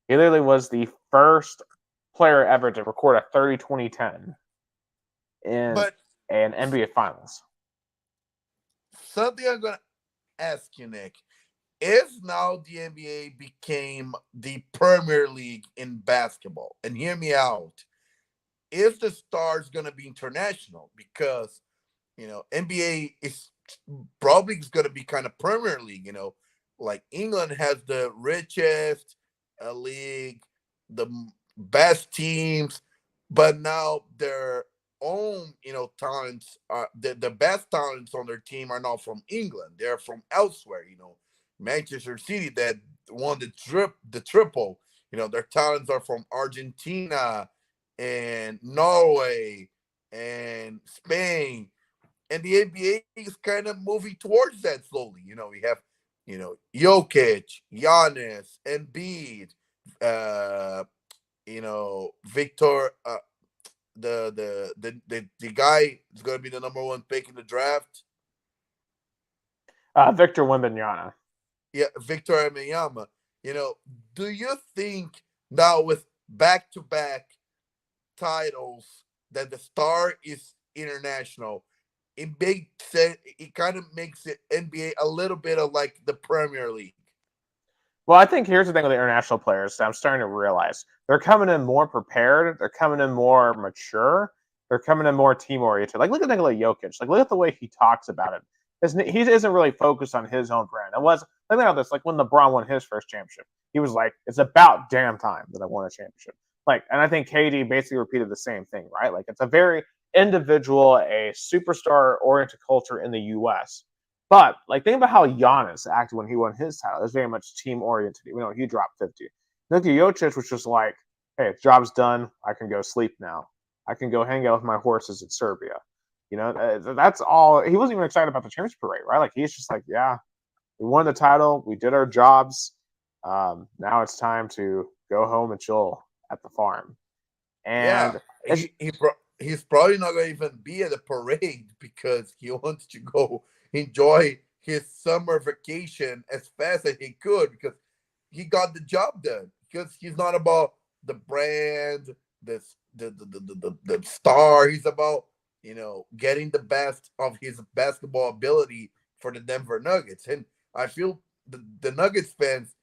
He literally was the first player ever to record a 30-20-10 in an NBA Finals. Something I'm going to ask you, Nick. If now the NBA became the Premier League in basketball, and hear me out, is the stars going to be international? Because, NBA is probably going to be kind of Premier League, like England has the richest league, the best teams, but now their own, talents are the best talents on their team are not from England. They're from elsewhere, Manchester City that won the triple. Their talents are from Argentina and Norway and Spain. And the NBA is kind of moving towards that slowly. We have, Jokic, Giannis, Embiid, Victor, the guy is going to be the number 1 pick in the draft. Victor Wembanyama. Yeah, Victor Wembanyama. Do you think now with back-to-back titles that the star is international, it kind of makes it NBA a little bit of like the Premier League? Well, I think here's the thing with the international players that I'm starting to realize. They're coming in more prepared. They're coming in more mature. They're coming in more team-oriented. Like, look at Nikola Jokic. Like, look at the way he talks about it. He isn't really focused on his own brand. That think about this. Like when LeBron won his first championship, he was like, "It's about damn time that I won a championship." Like, and I think KD basically repeated the same thing, right? Like, it's a very individual, a superstar-oriented culture in the U.S. But like, think about how Giannis acted when he won his title. It was very much team-oriented. You know, he dropped 50. Nikola Jokic was just like, "Hey, job's done. I can go sleep now. I can go hang out with my horses in Serbia." You know, that's all. He wasn't even excited about the championship parade, right? Like, he's just like, "Yeah, we won the title. We did our jobs. Now it's time to go home and chill at the farm." Yeah, And he's probably not going to even be at the parade because he wants to go enjoy his summer vacation as fast as he could because he got the job done. Because he's not about the brand, the star. He's about getting the best of his basketball ability for the Denver Nuggets. And I feel the Nuggets fans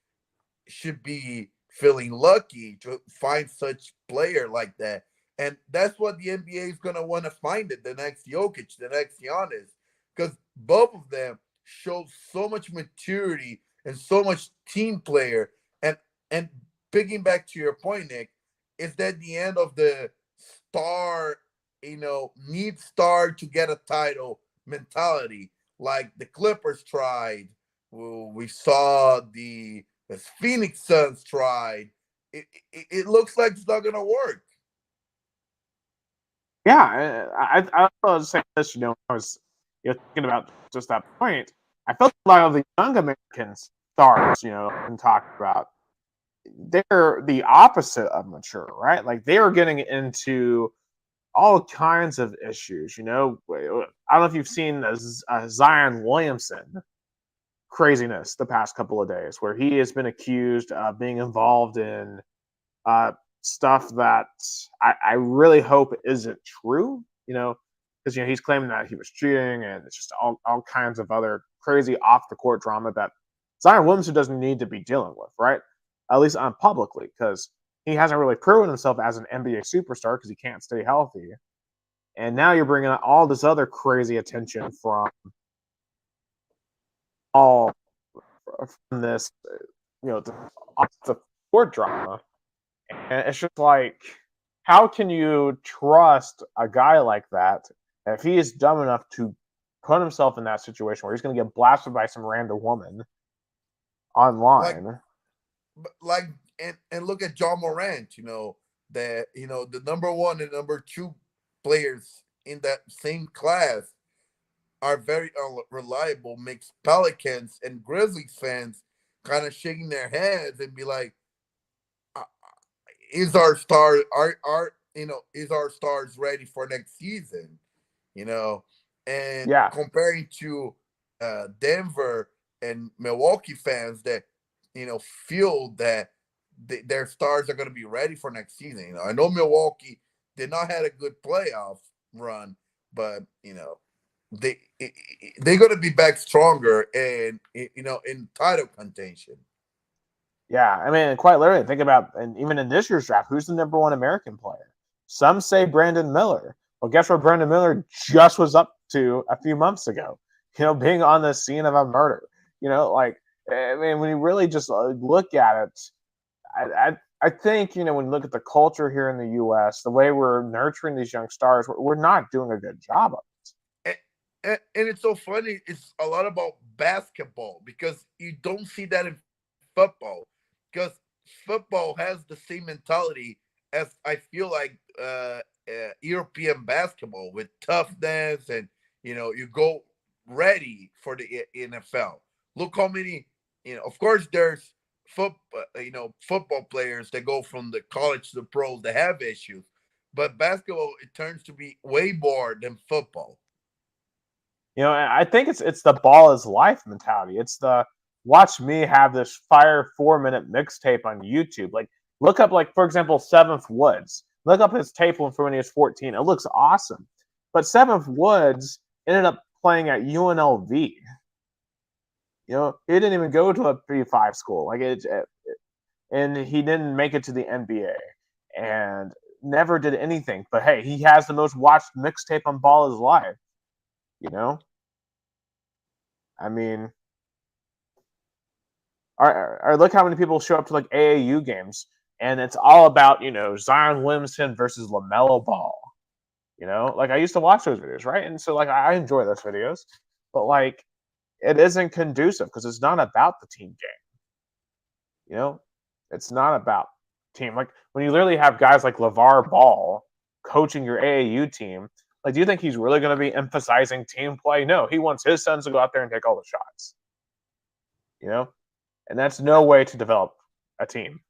should be feeling lucky to find such player like that. And that's what the NBA is going to want to find it, the next Jokic, the next Giannis, because both of them show so much maturity and so much team player. And picking back to your point, Nick, is that the end of the star, need star to get a title mentality, like the Clippers tried. We saw the Phoenix Suns tried. It looks like it's not going to work. yeah, I was saying this, I was thinking about just that point. I felt a lot of the young American stars, and talked about, they're the opposite of mature, right? Like they are getting into all kinds of issues. I don't know if you've seen Zion Williamson craziness the past couple of days, where he has been accused of being involved in stuff that I really hope isn't true, because he's claiming that he was cheating, and it's just all kinds of other crazy off the court drama that Zion Williamson doesn't need to be dealing with, right? At least publicly, because he hasn't really proven himself as an NBA superstar because he can't stay healthy. And now you're bringing all this other crazy attention from all from this, the off the court drama. And it's just like, how can you trust a guy like that if he is dumb enough to put himself in that situation where he's going to get blasted by some random woman online? Like and look at John Morant, the number one and number two players in that same class are very unreliable, makes Pelicans and Grizzlies fans kind of shaking their heads and be like, is our star is our stars ready for next season? And Yeah. comparing to Denver and Milwaukee fans that feel that their stars are going to be ready for next season. I know Milwaukee did not had a good playoff run, but they're going to be back stronger and in title contention. Yeah, I mean, quite literally, think about, and even in this year's draft, who's the number one American player? Some say Brandon Miller. Well, guess what Brandon Miller just was up to a few months ago? Being on the scene of a murder. Like, I mean, when you really just look at it, I think, when you look at the culture here in the U.S., the way we're nurturing these young stars, we're not doing a good job of it. And it's so funny. It's a lot about basketball because you don't see that in football. Because football has the same mentality as I feel like European basketball with toughness and you go ready for the NFL. Look how many of course there's football players that go from the college to the pros that have issues, but basketball it turns to be way more than football. I think it's the ball is life mentality. It's the watch me have this fire 4-minute mixtape on YouTube. Like, look up, like, for example, Seventh Woods. Look up his tape from when he was 14. It looks awesome. But Seventh Woods ended up playing at UNLV. He didn't even go to a P5 school. Like, and he didn't make it to the NBA and never did anything. But hey, he has the most watched mixtape on Ball is Life. I mean, Or look how many people show up to like AAU games, and it's all about Zion Williamson versus LaMelo Ball. Like I used to watch those videos, right? And so like I enjoy those videos, but like it isn't conducive because it's not about the team game. It's not about team. Like when you literally have guys like LeVar Ball coaching your AAU team, like do you think he's really going to be emphasizing team play? No, he wants his sons to go out there and take all the shots. And that's no way to develop a team.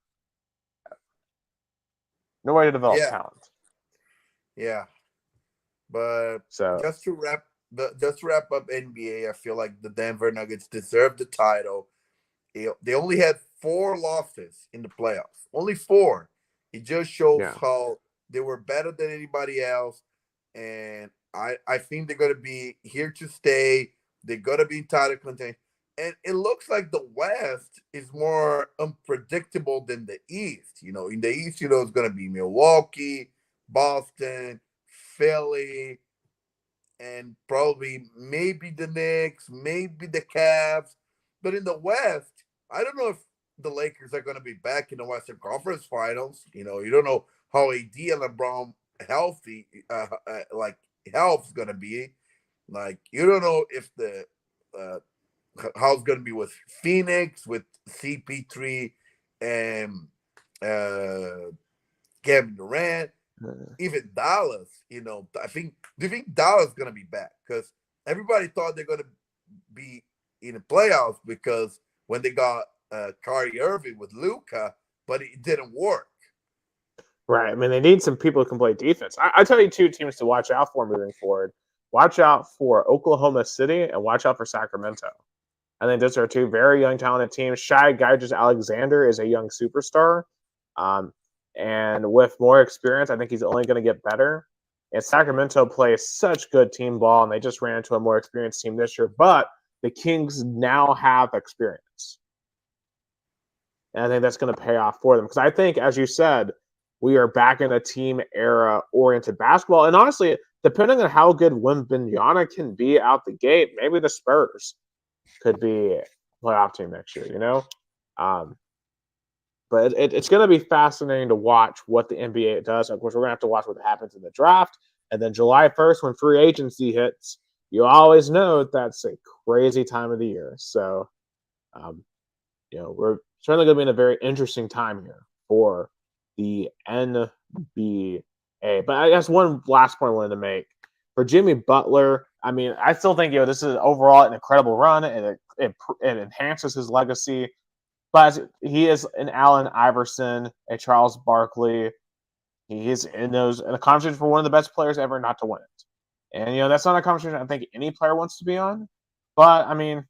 No way to develop talent. Yeah. But so just to wrap up NBA, I feel like the Denver Nuggets deserve the title. They only had 4 losses in the playoffs. Only 4. It just shows how they were better than anybody else. And I think they're going to be here to stay. They're going to be in title contention. And it looks like the West is more unpredictable than the East. In the East, it's going to be Milwaukee, Boston, Philly, and probably maybe the Knicks, maybe the Cavs. But in the West, I don't know if the Lakers are going to be back in the Western Conference Finals. You don't know how AD and LeBron health's going to be. Like, you don't know if the how it's going to be with Phoenix, with CP3 and Kevin Durant, even Dallas. Do you think Dallas is going to be back? Because everybody thought they're going to be in the playoffs because when they got Kyrie Irving with Luka, but it didn't work. Right. I mean, they need some people who can play defense. I tell you 2 teams to watch out for moving forward. Watch out for Oklahoma City and watch out for Sacramento. I think those are 2 very young, talented teams. Shai Gilgeous-Alexander is a young superstar. And with more experience, I think he's only going to get better. And Sacramento plays such good team ball, and they just ran into a more experienced team this year. But the Kings now have experience. And I think that's going to pay off for them. Because I think, as you said, we are back in a team era-oriented basketball. And honestly, depending on how good Wembanyama can be out the gate, maybe the Spurs could be a playoff team next year, But it's going to be fascinating to watch what the NBA does. Of course, we're going to have to watch what happens in the draft. And then July 1st, when free agency hits, you always know that's a crazy time of the year. So, we're certainly going to be in a very interesting time here for the NBA. But I guess one last point I wanted to make. For Jimmy Butler, I mean, I still think, this is overall an incredible run, and it enhances his legacy. But he is an Allen Iverson, a Charles Barkley. He is in a conversation for one of the best players ever not to win it. And, that's not a conversation I think any player wants to be on. But, I mean, if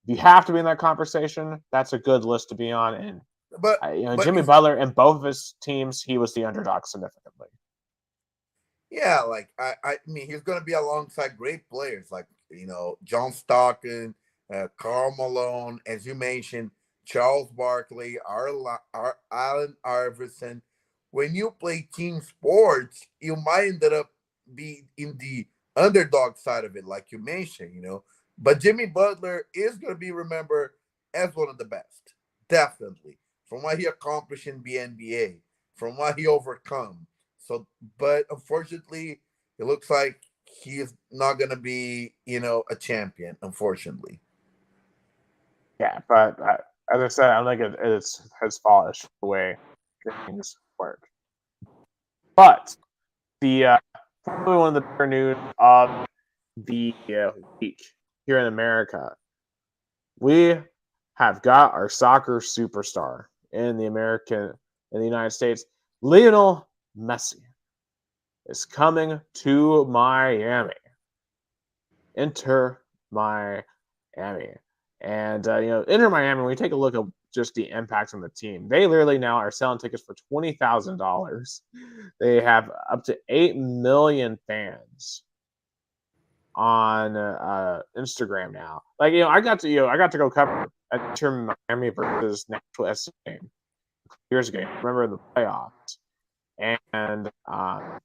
you have to be in that conversation, that's a good list to be on. And, but Jimmy Butler, in both of his teams, he was the underdog significantly. Yeah, like, I mean, he's going to be alongside great players like, John Stockton, Karl Malone, as you mentioned, Charles Barkley, Allen Iverson. When you play team sports, you might end up be in the underdog side of it, like you mentioned, But Jimmy Butler is going to be remembered as one of the best, definitely, from what he accomplished in the NBA, from what he overcome. So, but unfortunately, it looks like he is not going to be, a champion, unfortunately. Yeah, but as I said, I don't think it's his fault. It's the way things work. But probably one of the better news of the week here in America, we have got our soccer superstar in the United States. Lionel Messi is coming to Miami. Inter Miami. And, Inter Miami, when you take a look at just the impact on the team, they literally now are selling tickets for $20,000. They have up to 8 million fans on Instagram now. Like, I got to go cover Inter Miami versus Nashville SC game years ago. Remember the playoffs. And, I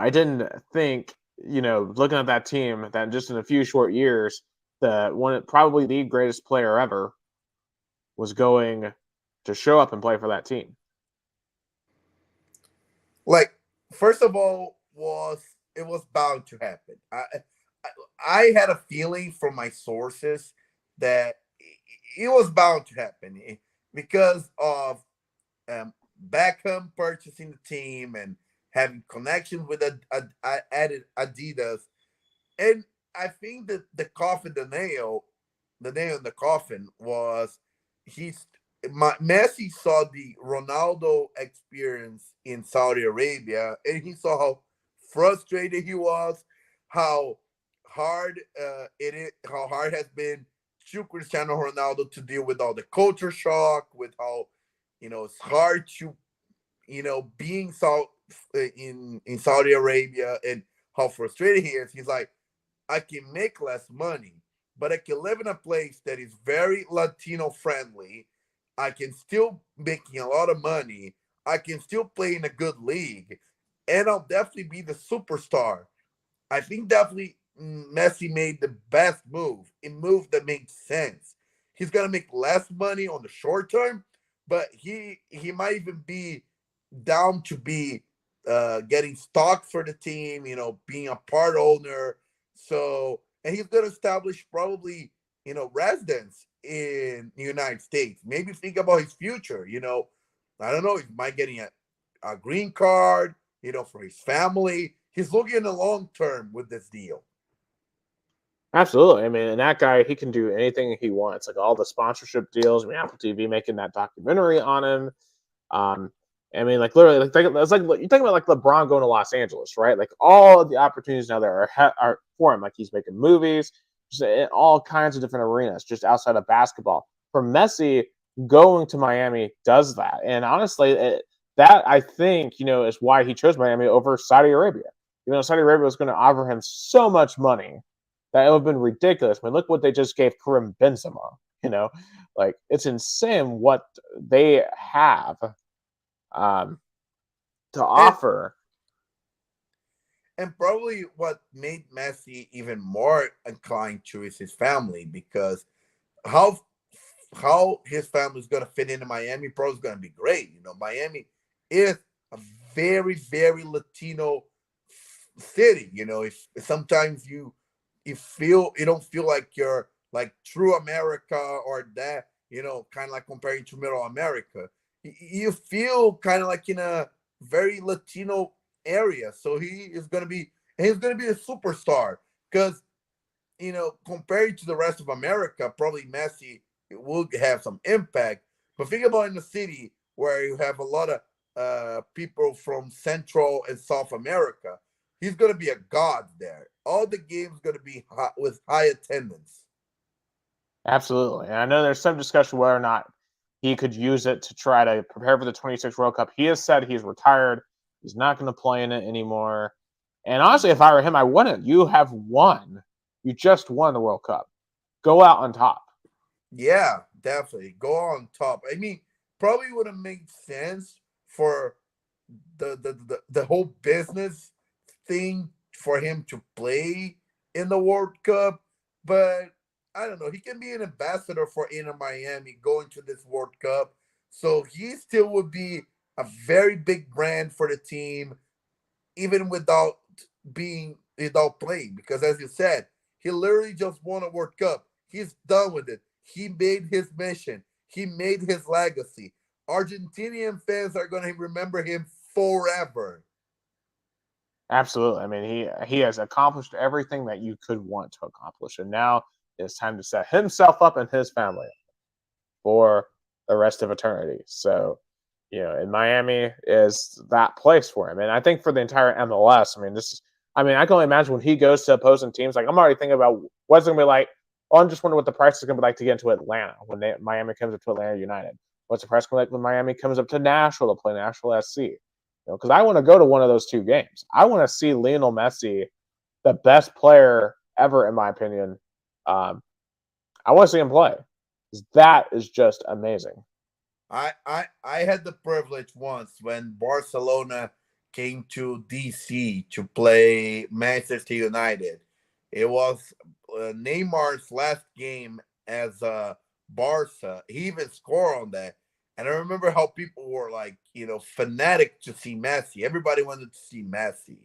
didn't think, looking at that team, that just in a few short years, probably the greatest player ever was going to show up and play for that team. Like, first of all, it was bound to happen. I had a feeling from my sources that it was bound to happen because of Beckham purchasing the team and having connections with added Adidas. And I think that the nail in the coffin was Messi saw the Ronaldo experience in Saudi Arabia, and he saw how frustrated he was, how hard how hard it has been to Cristiano Ronaldo to deal with all the culture shock, with how it's hard to being in Saudi Arabia and how frustrated he is. He's like, I can make less money, but I can live in a place that is very Latino friendly. I can still making a lot of money. I can still play in a good league, and I'll definitely be the superstar. I think definitely Messi made the best move, a move that makes sense. He's gonna make less money on the short term, but he might even be down to be getting stock for the team, being a part owner. So, and he's gonna establish probably residence in the United States. Maybe think about his future. I don't know. He might getting a green card. For his family. He's looking in the long term with this deal. Absolutely. I mean, and that guy, he can do anything he wants. Like all the sponsorship deals. I mean, Apple TV making that documentary on him. Um, I mean, like literally, it's like you think about like LeBron going to Los Angeles, right? Like all of the opportunities now there are for him. Like he's making movies, just in all kinds of different arenas, just outside of basketball. For Messi, going to Miami does that, and honestly, that I think is why he chose Miami over Saudi Arabia. Saudi Arabia was going to offer him so much money that it would have been ridiculous. I mean, look what they just gave Karim Benzema. Like it's insane what they have to offer. And probably what made Messi even more inclined to is his family, because how his family is going to fit into Miami probably is going to be great. Miami is a very, very Latino city. If sometimes you don't feel like you're like true America or that, kind of like comparing to Middle America. You feel kind of like in a very Latino area. So he's going to be a superstar because, compared to the rest of America, probably Messi will have some impact. But think about in the city where you have a lot of people from Central and South America. He's going to be a god there. All the games going to be with high attendance. Absolutely. And I know there's some discussion whether or not he could use it to try to prepare for the 26 World Cup. He has said he's retired. He's not going to play in it anymore. And honestly, if I were him, I wouldn't. You have won. You just won the World Cup. Go out on top. Yeah, definitely. Go on top. I mean, probably would have made sense for the whole business thing for him to play in the World Cup, but I don't know. He can be an ambassador for Inter Miami going to this World Cup, so he still would be a very big brand for the team, even without playing. Because as you said, he literally just won a World Cup. He's done with it. He made his mission. He made his legacy. Argentinian fans are going to remember him forever. Absolutely. I mean, he has accomplished everything that you could want to accomplish, and now it's time to set himself up and his family for the rest of eternity. So, and Miami is that place for him, and I think for the entire MLS. I mean, I can only imagine when he goes to opposing teams. Like I'm already thinking about what's it gonna be like. Oh, I'm just wondering what the price is gonna be like to get into Atlanta when Miami comes up to Atlanta United. What's the price gonna be like when Miami comes up to Nashville to play Nashville SC? Because I want to go to one of those two games. I want to see Lionel Messi, the best player ever, in my opinion. I want to see him play. That is just amazing. I had the privilege once when Barcelona came to DC to play Manchester United. It was Neymar's last game as Barca. He even scored on that. And I remember how people were like, fanatic to see Messi. Everybody wanted to see Messi.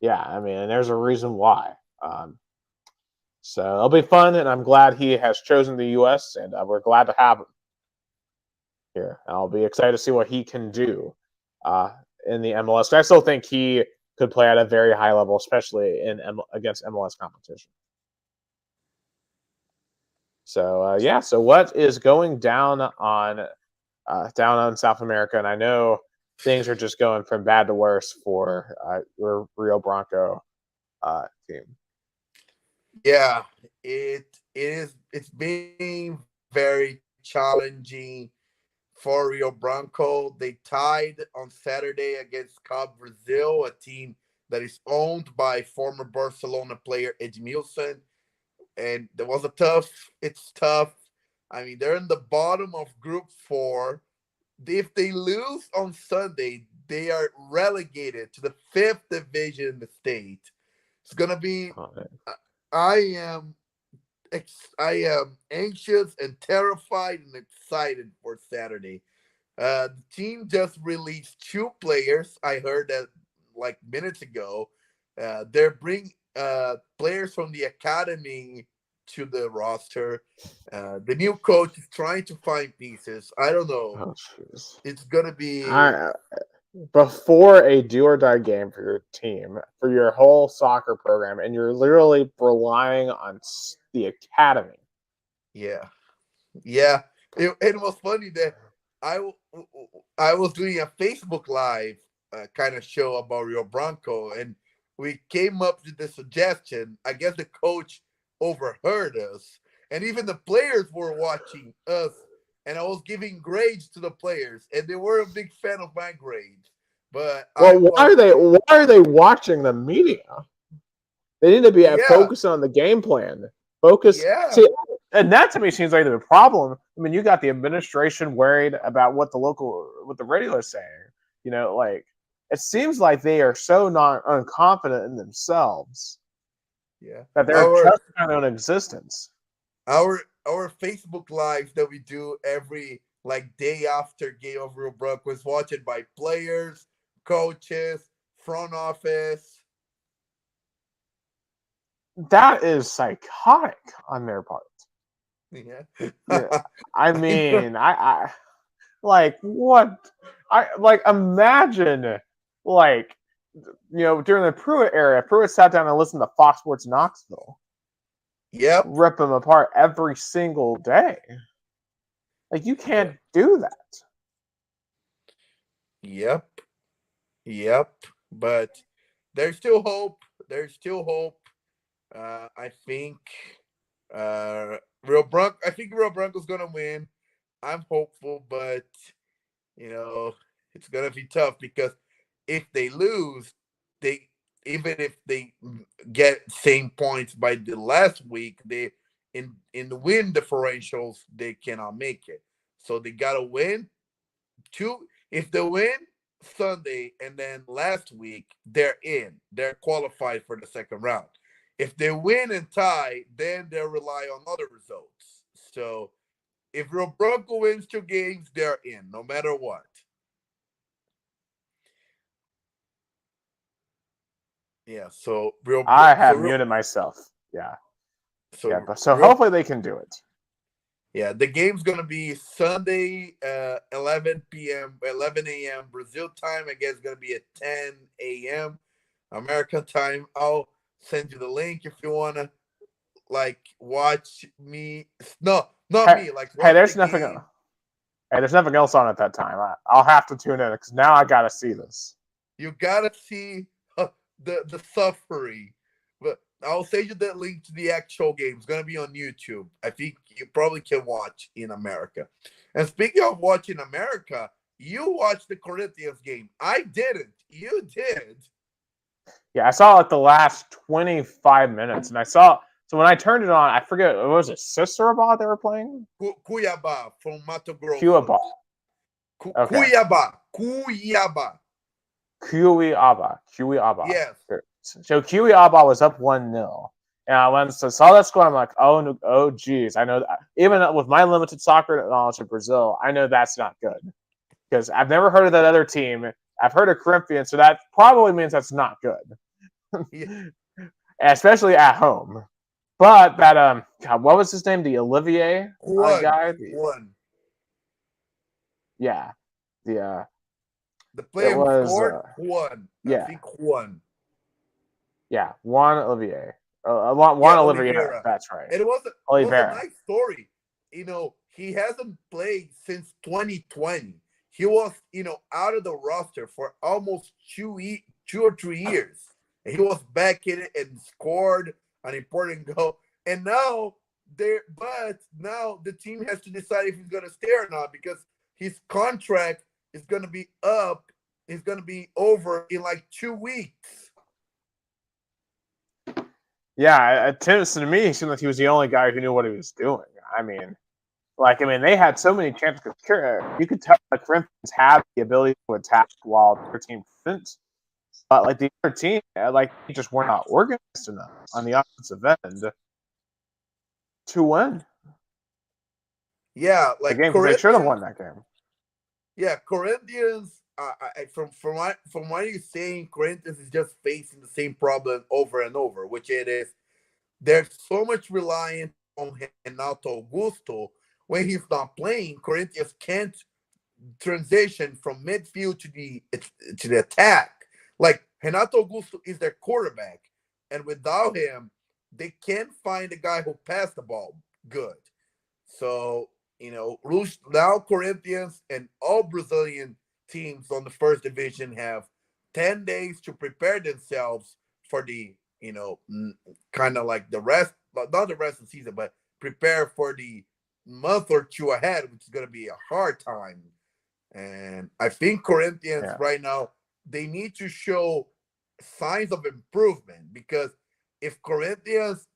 Yeah, I mean, and there's a reason why. So it'll be fun, and I'm glad he has chosen the U.S., and we're glad to have him here. And I'll be excited to see what he can do in the MLS. I still think he could play at a very high level, especially against MLS competition. So so what is going down on South America? And I know things are just going from bad to worse for your Rio Branco team. Yeah, it's been very challenging for Rio Branco. They tied on Saturday against Cabo Brazil, a team that is owned by former Barcelona player Edmilson. And there was it's tough. I mean, they're in the bottom of Group 4. If they lose on Sunday, they are relegated to the 5th division in the state. It's gonna be. I am anxious and terrified and excited for Saturday. The team just released 2 players. I heard that like minutes ago. They're bringing players from the academy to the roster. The new coach is trying to find pieces. I don't know. It's gonna be before a do or die game for your team, for your whole soccer program, and you're literally relying on the academy. Yeah. It was funny that I was doing a Facebook Live kind of show about Rio Branco, and we came up with the suggestion. I guess the coach overheard us, and even the players were watching us, and I was giving grades to the players, and they were a big fan of my grades. But why are they watching the media? They need to be focused on the game plan. Focus. Yeah. See, and that to me seems like the problem. I mean, you got the administration worried about what the radio is saying. It seems like they are so unconfident in themselves. Yeah. That they're trusting their own existence. Our Facebook Lives that we do every day after game of Rio Branco is watched by players, coaches, front office. That is psychotic on their part. Yeah. I mean, I what? Imagine during the Pruitt era, Pruitt sat down and listened to Fox Sports Knoxville. Yep. Rip them apart every single day. You can't do that. Yep. But there's still hope. I think Rio Branco's gonna win. I'm hopeful, but it's gonna be tough because if they lose, even if they get same points by the last week, they in the win differentials they cannot make it. So they gotta win 2. If they win Sunday and then last week, they're in. They're qualified for the second round. If they win and tie, then they'll rely on other results. So if Rio Branco wins 2 games, they're in, no matter what. Yeah, so I have muted myself. Yeah. So hopefully they can do it. Yeah, the game's gonna be Sunday, 11 a.m. Brazil time. I guess it's gonna be at 10 a.m. American time. I'll send you the link if you wanna watch me. No, not me. There's nothing else. Hey, there's nothing else on at that time. I'll have to tune in because now I gotta see this. You gotta see the suffering. But I'll send you that link to the actual game. It's gonna be on YouTube. I think you probably can watch in America. And speaking of watching America, you watched the Corinthians game. I didn't. You did. Yeah, I saw the last 25 minutes, and I saw. So when I turned it on, I forget, was it Sisterabad they were playing? Cuiabá from Mato Grosso. Cuiabá. Okay. Cuiabá. Cuiabá. Yes. So Cuiabá was up 1-0, And when I saw that score, I'm like, oh, geez. I know that, even with my limited soccer knowledge of Brazil, I know that's not good. Because I've never heard of that other team. I've heard of Corinthians, so that probably means that's not good. Yeah. Especially at home. But that God, what was his name? The Olivier guy? One. Yeah. The The it player who was scored, Juan. I yeah. think Juan. Yeah. Juan Olivier. Juan Olivier. Oliveira. That's right. And it was a Oliveira. nice story. He hasn't played since 2020. He was, out of the roster for almost 2 or 3 years. And he was back in it and scored an important goal. And now now the team has to decide if he's gonna stay or not, because his contract is gonna be up. It's gonna be over in like 2 weeks. Yeah, to me, it seemed like he was the only guy who knew what he was doing. I mean, they had so many chances. You could tell the Corinthians had the ability to attack while their team didn't. But the other team, they just were not organized enough on the offensive end to win Yeah, the like game, because they should have won that game. Yeah, Corinthians. From what you're saying, Corinthians is just facing the same problem over and over, which it is there's so much reliance on Renato Augusto. When he's not playing, Corinthians can't transition from midfield to the attack. Like, Renato Augusto is their quarterback, and without him, they can't find a guy who passed the ball good. So, now Corinthians and all Brazilian teams on the first division have 10 days to prepare themselves for the, kind of like the rest, but not the rest of the season, but prepare for the month or two ahead, which is going to be a hard time. And I think Corinthians right now, they need to show signs of improvement, because if Corinthians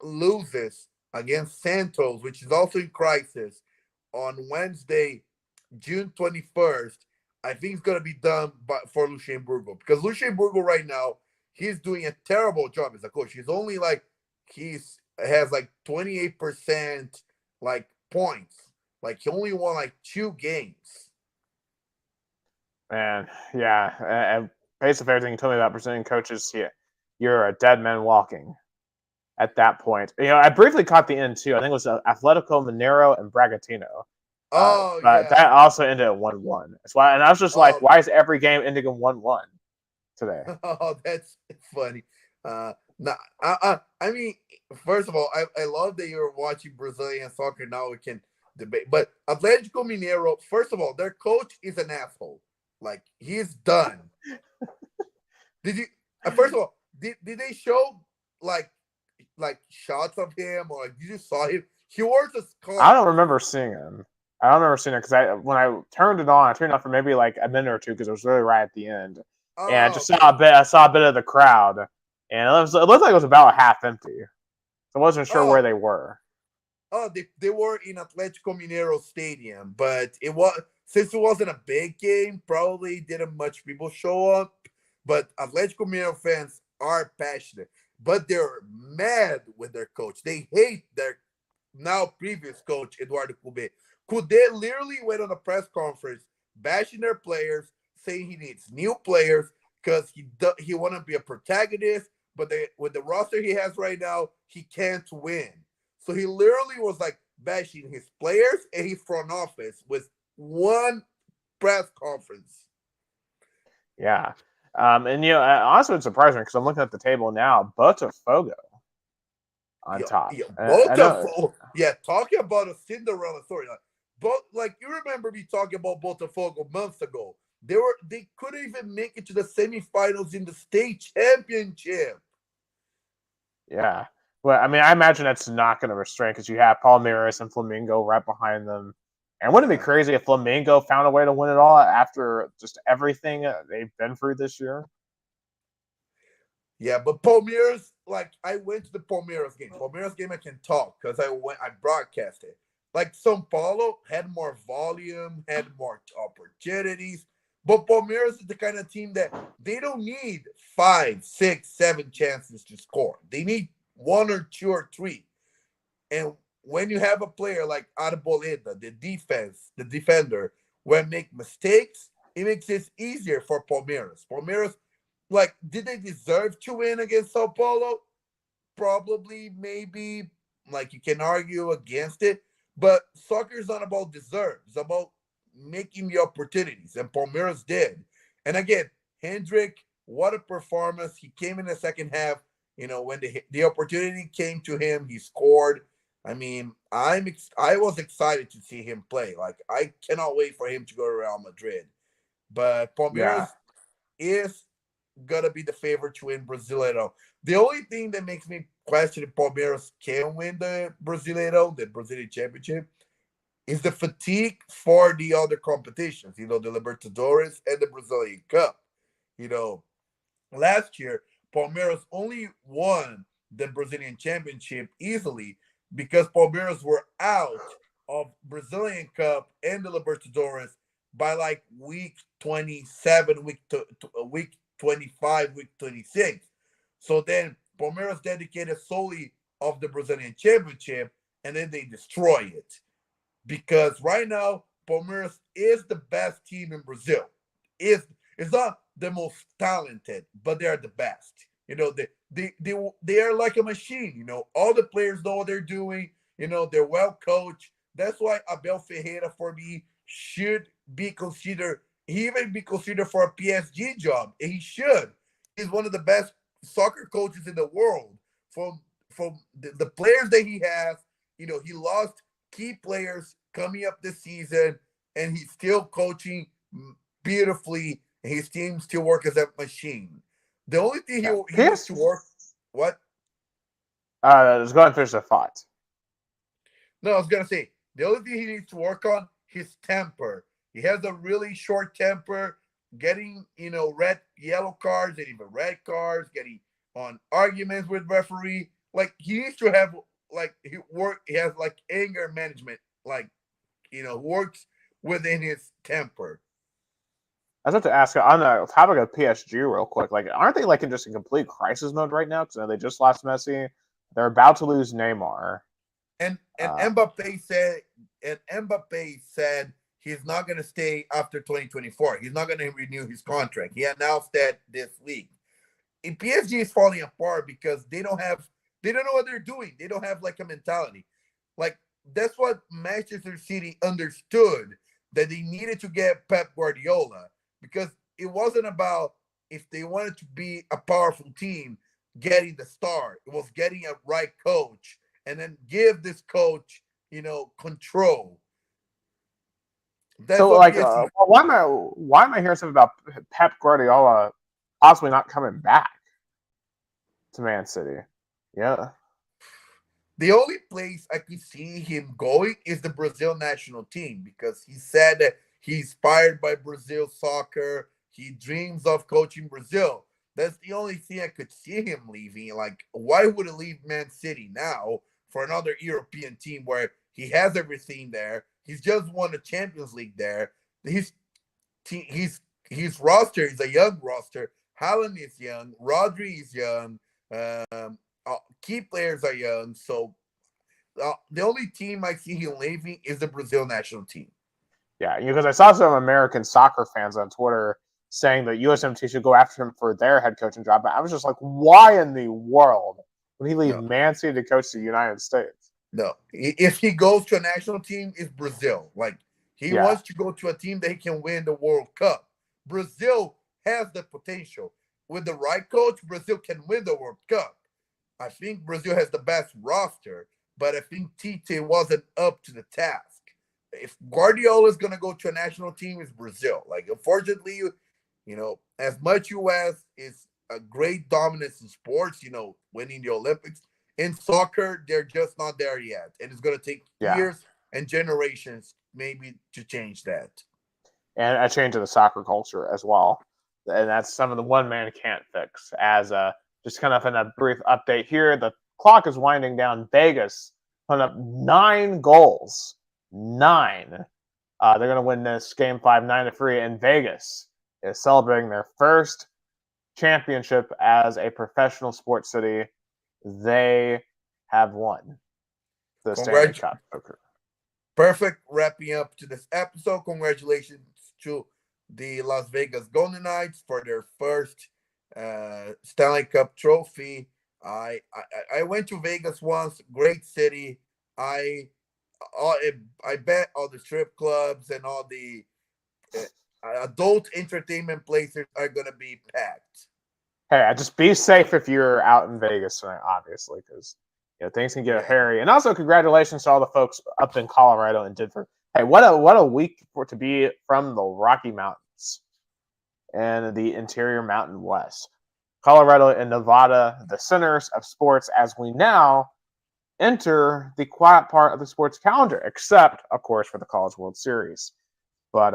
loses against Santos, which is also in crisis, on Wednesday, June 21st, I think it's going to be done for Luxemburgo, because Luxemburgo right now, he's doing a terrible job as a coach. He's only has 28% points. He only won 2 games. Man, yeah. And based on everything you told me about Brazilian coaches, you're a dead man walking at that point. I briefly caught the end too. I think it was Atletico Mineiro and Bragantino. But that also ended at 1-1. That's why, and I was just why is every game ending in 1-1 today? Oh, that's funny. I mean, first of all, I love that you're watching Brazilian soccer. Now we can debate. But Atlético Mineiro, first of all, their coach is an asshole. He's done. Did you? First of all, did they show shots of him, or you just saw him? He wears a scarf. I don't remember seeing him. Because when I turned it on, I turned it on for maybe a minute or two, because it was really right at the end. And I just saw a bit. I saw a bit of the crowd, and it looked like it was about half empty. So I wasn't sure where they were. Oh, they were in Atlético Mineiro Stadium, but since it wasn't a big game, probably didn't much people show up. But Atlético Mineiro fans are passionate, but they're mad with their coach. They hate their now previous coach, Eduardo Cudê. Cudê literally went on a press conference bashing their players, saying he needs new players because he want to be a protagonist, but with the roster he has right now, he can't win. So he literally was bashing his players and his front office with one press conference. Yeah. And honestly, it's surprising because I'm looking at the table now. Botafogo on top. Botafogo. Yeah, talking about a Cinderella story. You remember me talking about Botafogo months ago. They couldn't even make it to the semifinals in the state championship. Yeah. Well, I mean, I imagine that's not going to restrain, because you have Palmeiras and Flamengo right behind them. And wouldn't it be crazy if Flamengo found a way to win it all after just everything they've been through this year? Yeah, but Palmeiras, I went to the Palmeiras game. Palmeiras game I can talk because I broadcast it. São Paulo had more volume, had more opportunities. But Palmeiras is the kind of team that they don't need 5, 6, 7 chances to score. They need one or two or three. And when you have a player like Arboleda, the defender, when make mistakes, it makes it easier for Palmeiras. Palmeiras, like, did they deserve to win against Sao Paulo? Probably, maybe. Like, you can argue against it, but soccer is not about deserve. It's about making the opportunities, and Palmeiras did. And again, Hendrick, what a performance! He came in the second half. When the opportunity came to him, he scored. I mean, I was excited to see him play. Like, I cannot wait for him to go to Real Madrid. But Yeah. Palmeiras is gonna be the favorite to win Brasileiro. The only thing that makes me question if Palmeiras can win the Brasileiro, the Brazilian Championship, is the fatigue for the other competitions. The Libertadores and the Brazilian Cup. You know, Last year Palmeiras only won the Brazilian Championship easily because Palmeiras were out of Brazilian Cup and the Libertadores by like week 27, week 25, week 26. So then Palmeiras dedicated solely of the Brazilian Championship, and then they destroy it because right now Palmeiras is the best team in Brazil. Is It's not the most talented, but they are the best. They are like a machine. All the players know what they're doing. They're well coached. That's why Abel Ferreira for me should be considered. He even be considered for a PSG job. And he should. He's one of the best soccer coaches in the world. From the players that he has, he lost key players coming up this season, and he's still coaching beautifully. And his team still works as a machine. The only thing he needs to work. What? I was going to finish the thought. No, I was gonna say the only thing he needs to work on his temper. He has a really short temper, getting red, yellow cards, and even red cards, getting on arguments with referee. Like, he needs to have he has like anger management, works within his temper. I was about to ask on the topic of PSG real quick. Like, aren't they like in just a complete crisis mode right now? Because they just lost Messi. They're about to lose Neymar. And Mbappe said he's not going to stay after 2024. He's not going to renew his contract. He announced that this week. And PSG is falling apart because they don't know what they're doing. They don't have like a mentality. Like, that's what Manchester City understood, that they needed to get Pep Guardiola, because it wasn't about, if they wanted to be a powerful team, getting the star. It was getting a right coach, and then give this coach, control. That's so, like, why am I hearing something about Pep Guardiola possibly not coming back to Man City? Yeah. The only place I could see him going is the Brazil national team, because he said that he's inspired by Brazil soccer. He dreams of coaching Brazil. That's the only thing I could see him leaving. Like, why would he leave Man City now for another European team where he has everything there? He's just won the Champions League there. His roster is a young roster. Haaland is young. Rodri is young. Key players are young. So the only team I see him leaving is the Brazil national team. Yeah, because I saw some American soccer fans on Twitter saying that USMT should go after him for their head coaching job. But I was just like, why in the world would he leave Man City to coach the United States? No. If he goes to a national team, it's Brazil. Like, he wants to go to a team that he can win the World Cup. Brazil has the potential. With the right coach, Brazil can win the World Cup. I think Brazil has the best roster, but I think Tite wasn't up to the task. If Guardiola is going to go to a national team, it's Brazil. Like, unfortunately, as much U.S. is a great dominance in sports, winning the Olympics, in soccer, they're just not there yet. And it's going to take years and generations maybe to change that. And a change of the soccer culture as well. And that's some of the one man can't fix. As just kind of in a brief update here, the clock is winding down. Vegas put up 9 goals. 9. They're going to win this game 5, 9-3. And Vegas is celebrating their first championship as a professional sports city they have won the Stanley Cup. Okay. Perfect wrapping up to this episode. Congratulations to the Las Vegas Golden Knights for their first Stanley Cup trophy. I went to Vegas once. Great city. I bet all the strip clubs and all the adult entertainment places are gonna be packed. Hey, just be safe if you're out in Vegas tonight, obviously, because things can get hairy. And also, congratulations to all the folks up in Colorado and Denver. Hey, what a week to be from the Rocky Mountains and the interior Mountain West. Colorado and Nevada, the centers of sports, as we now enter the quiet part of the sports calendar, except, of course, for the College World Series. But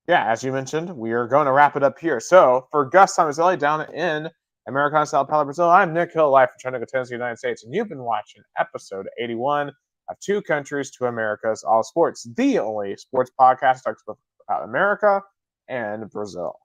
as you mentioned, we are going to wrap it up here. So for Gus Tomazeli down in Americana Sao Paulo, Brazil, I'm Nick Hill, live from Chattanooga, Tennessee, United States, and you've been watching episode 81 of Two Countries, Two Americas, All Sports, the only sports podcast that talks about America and Brazil.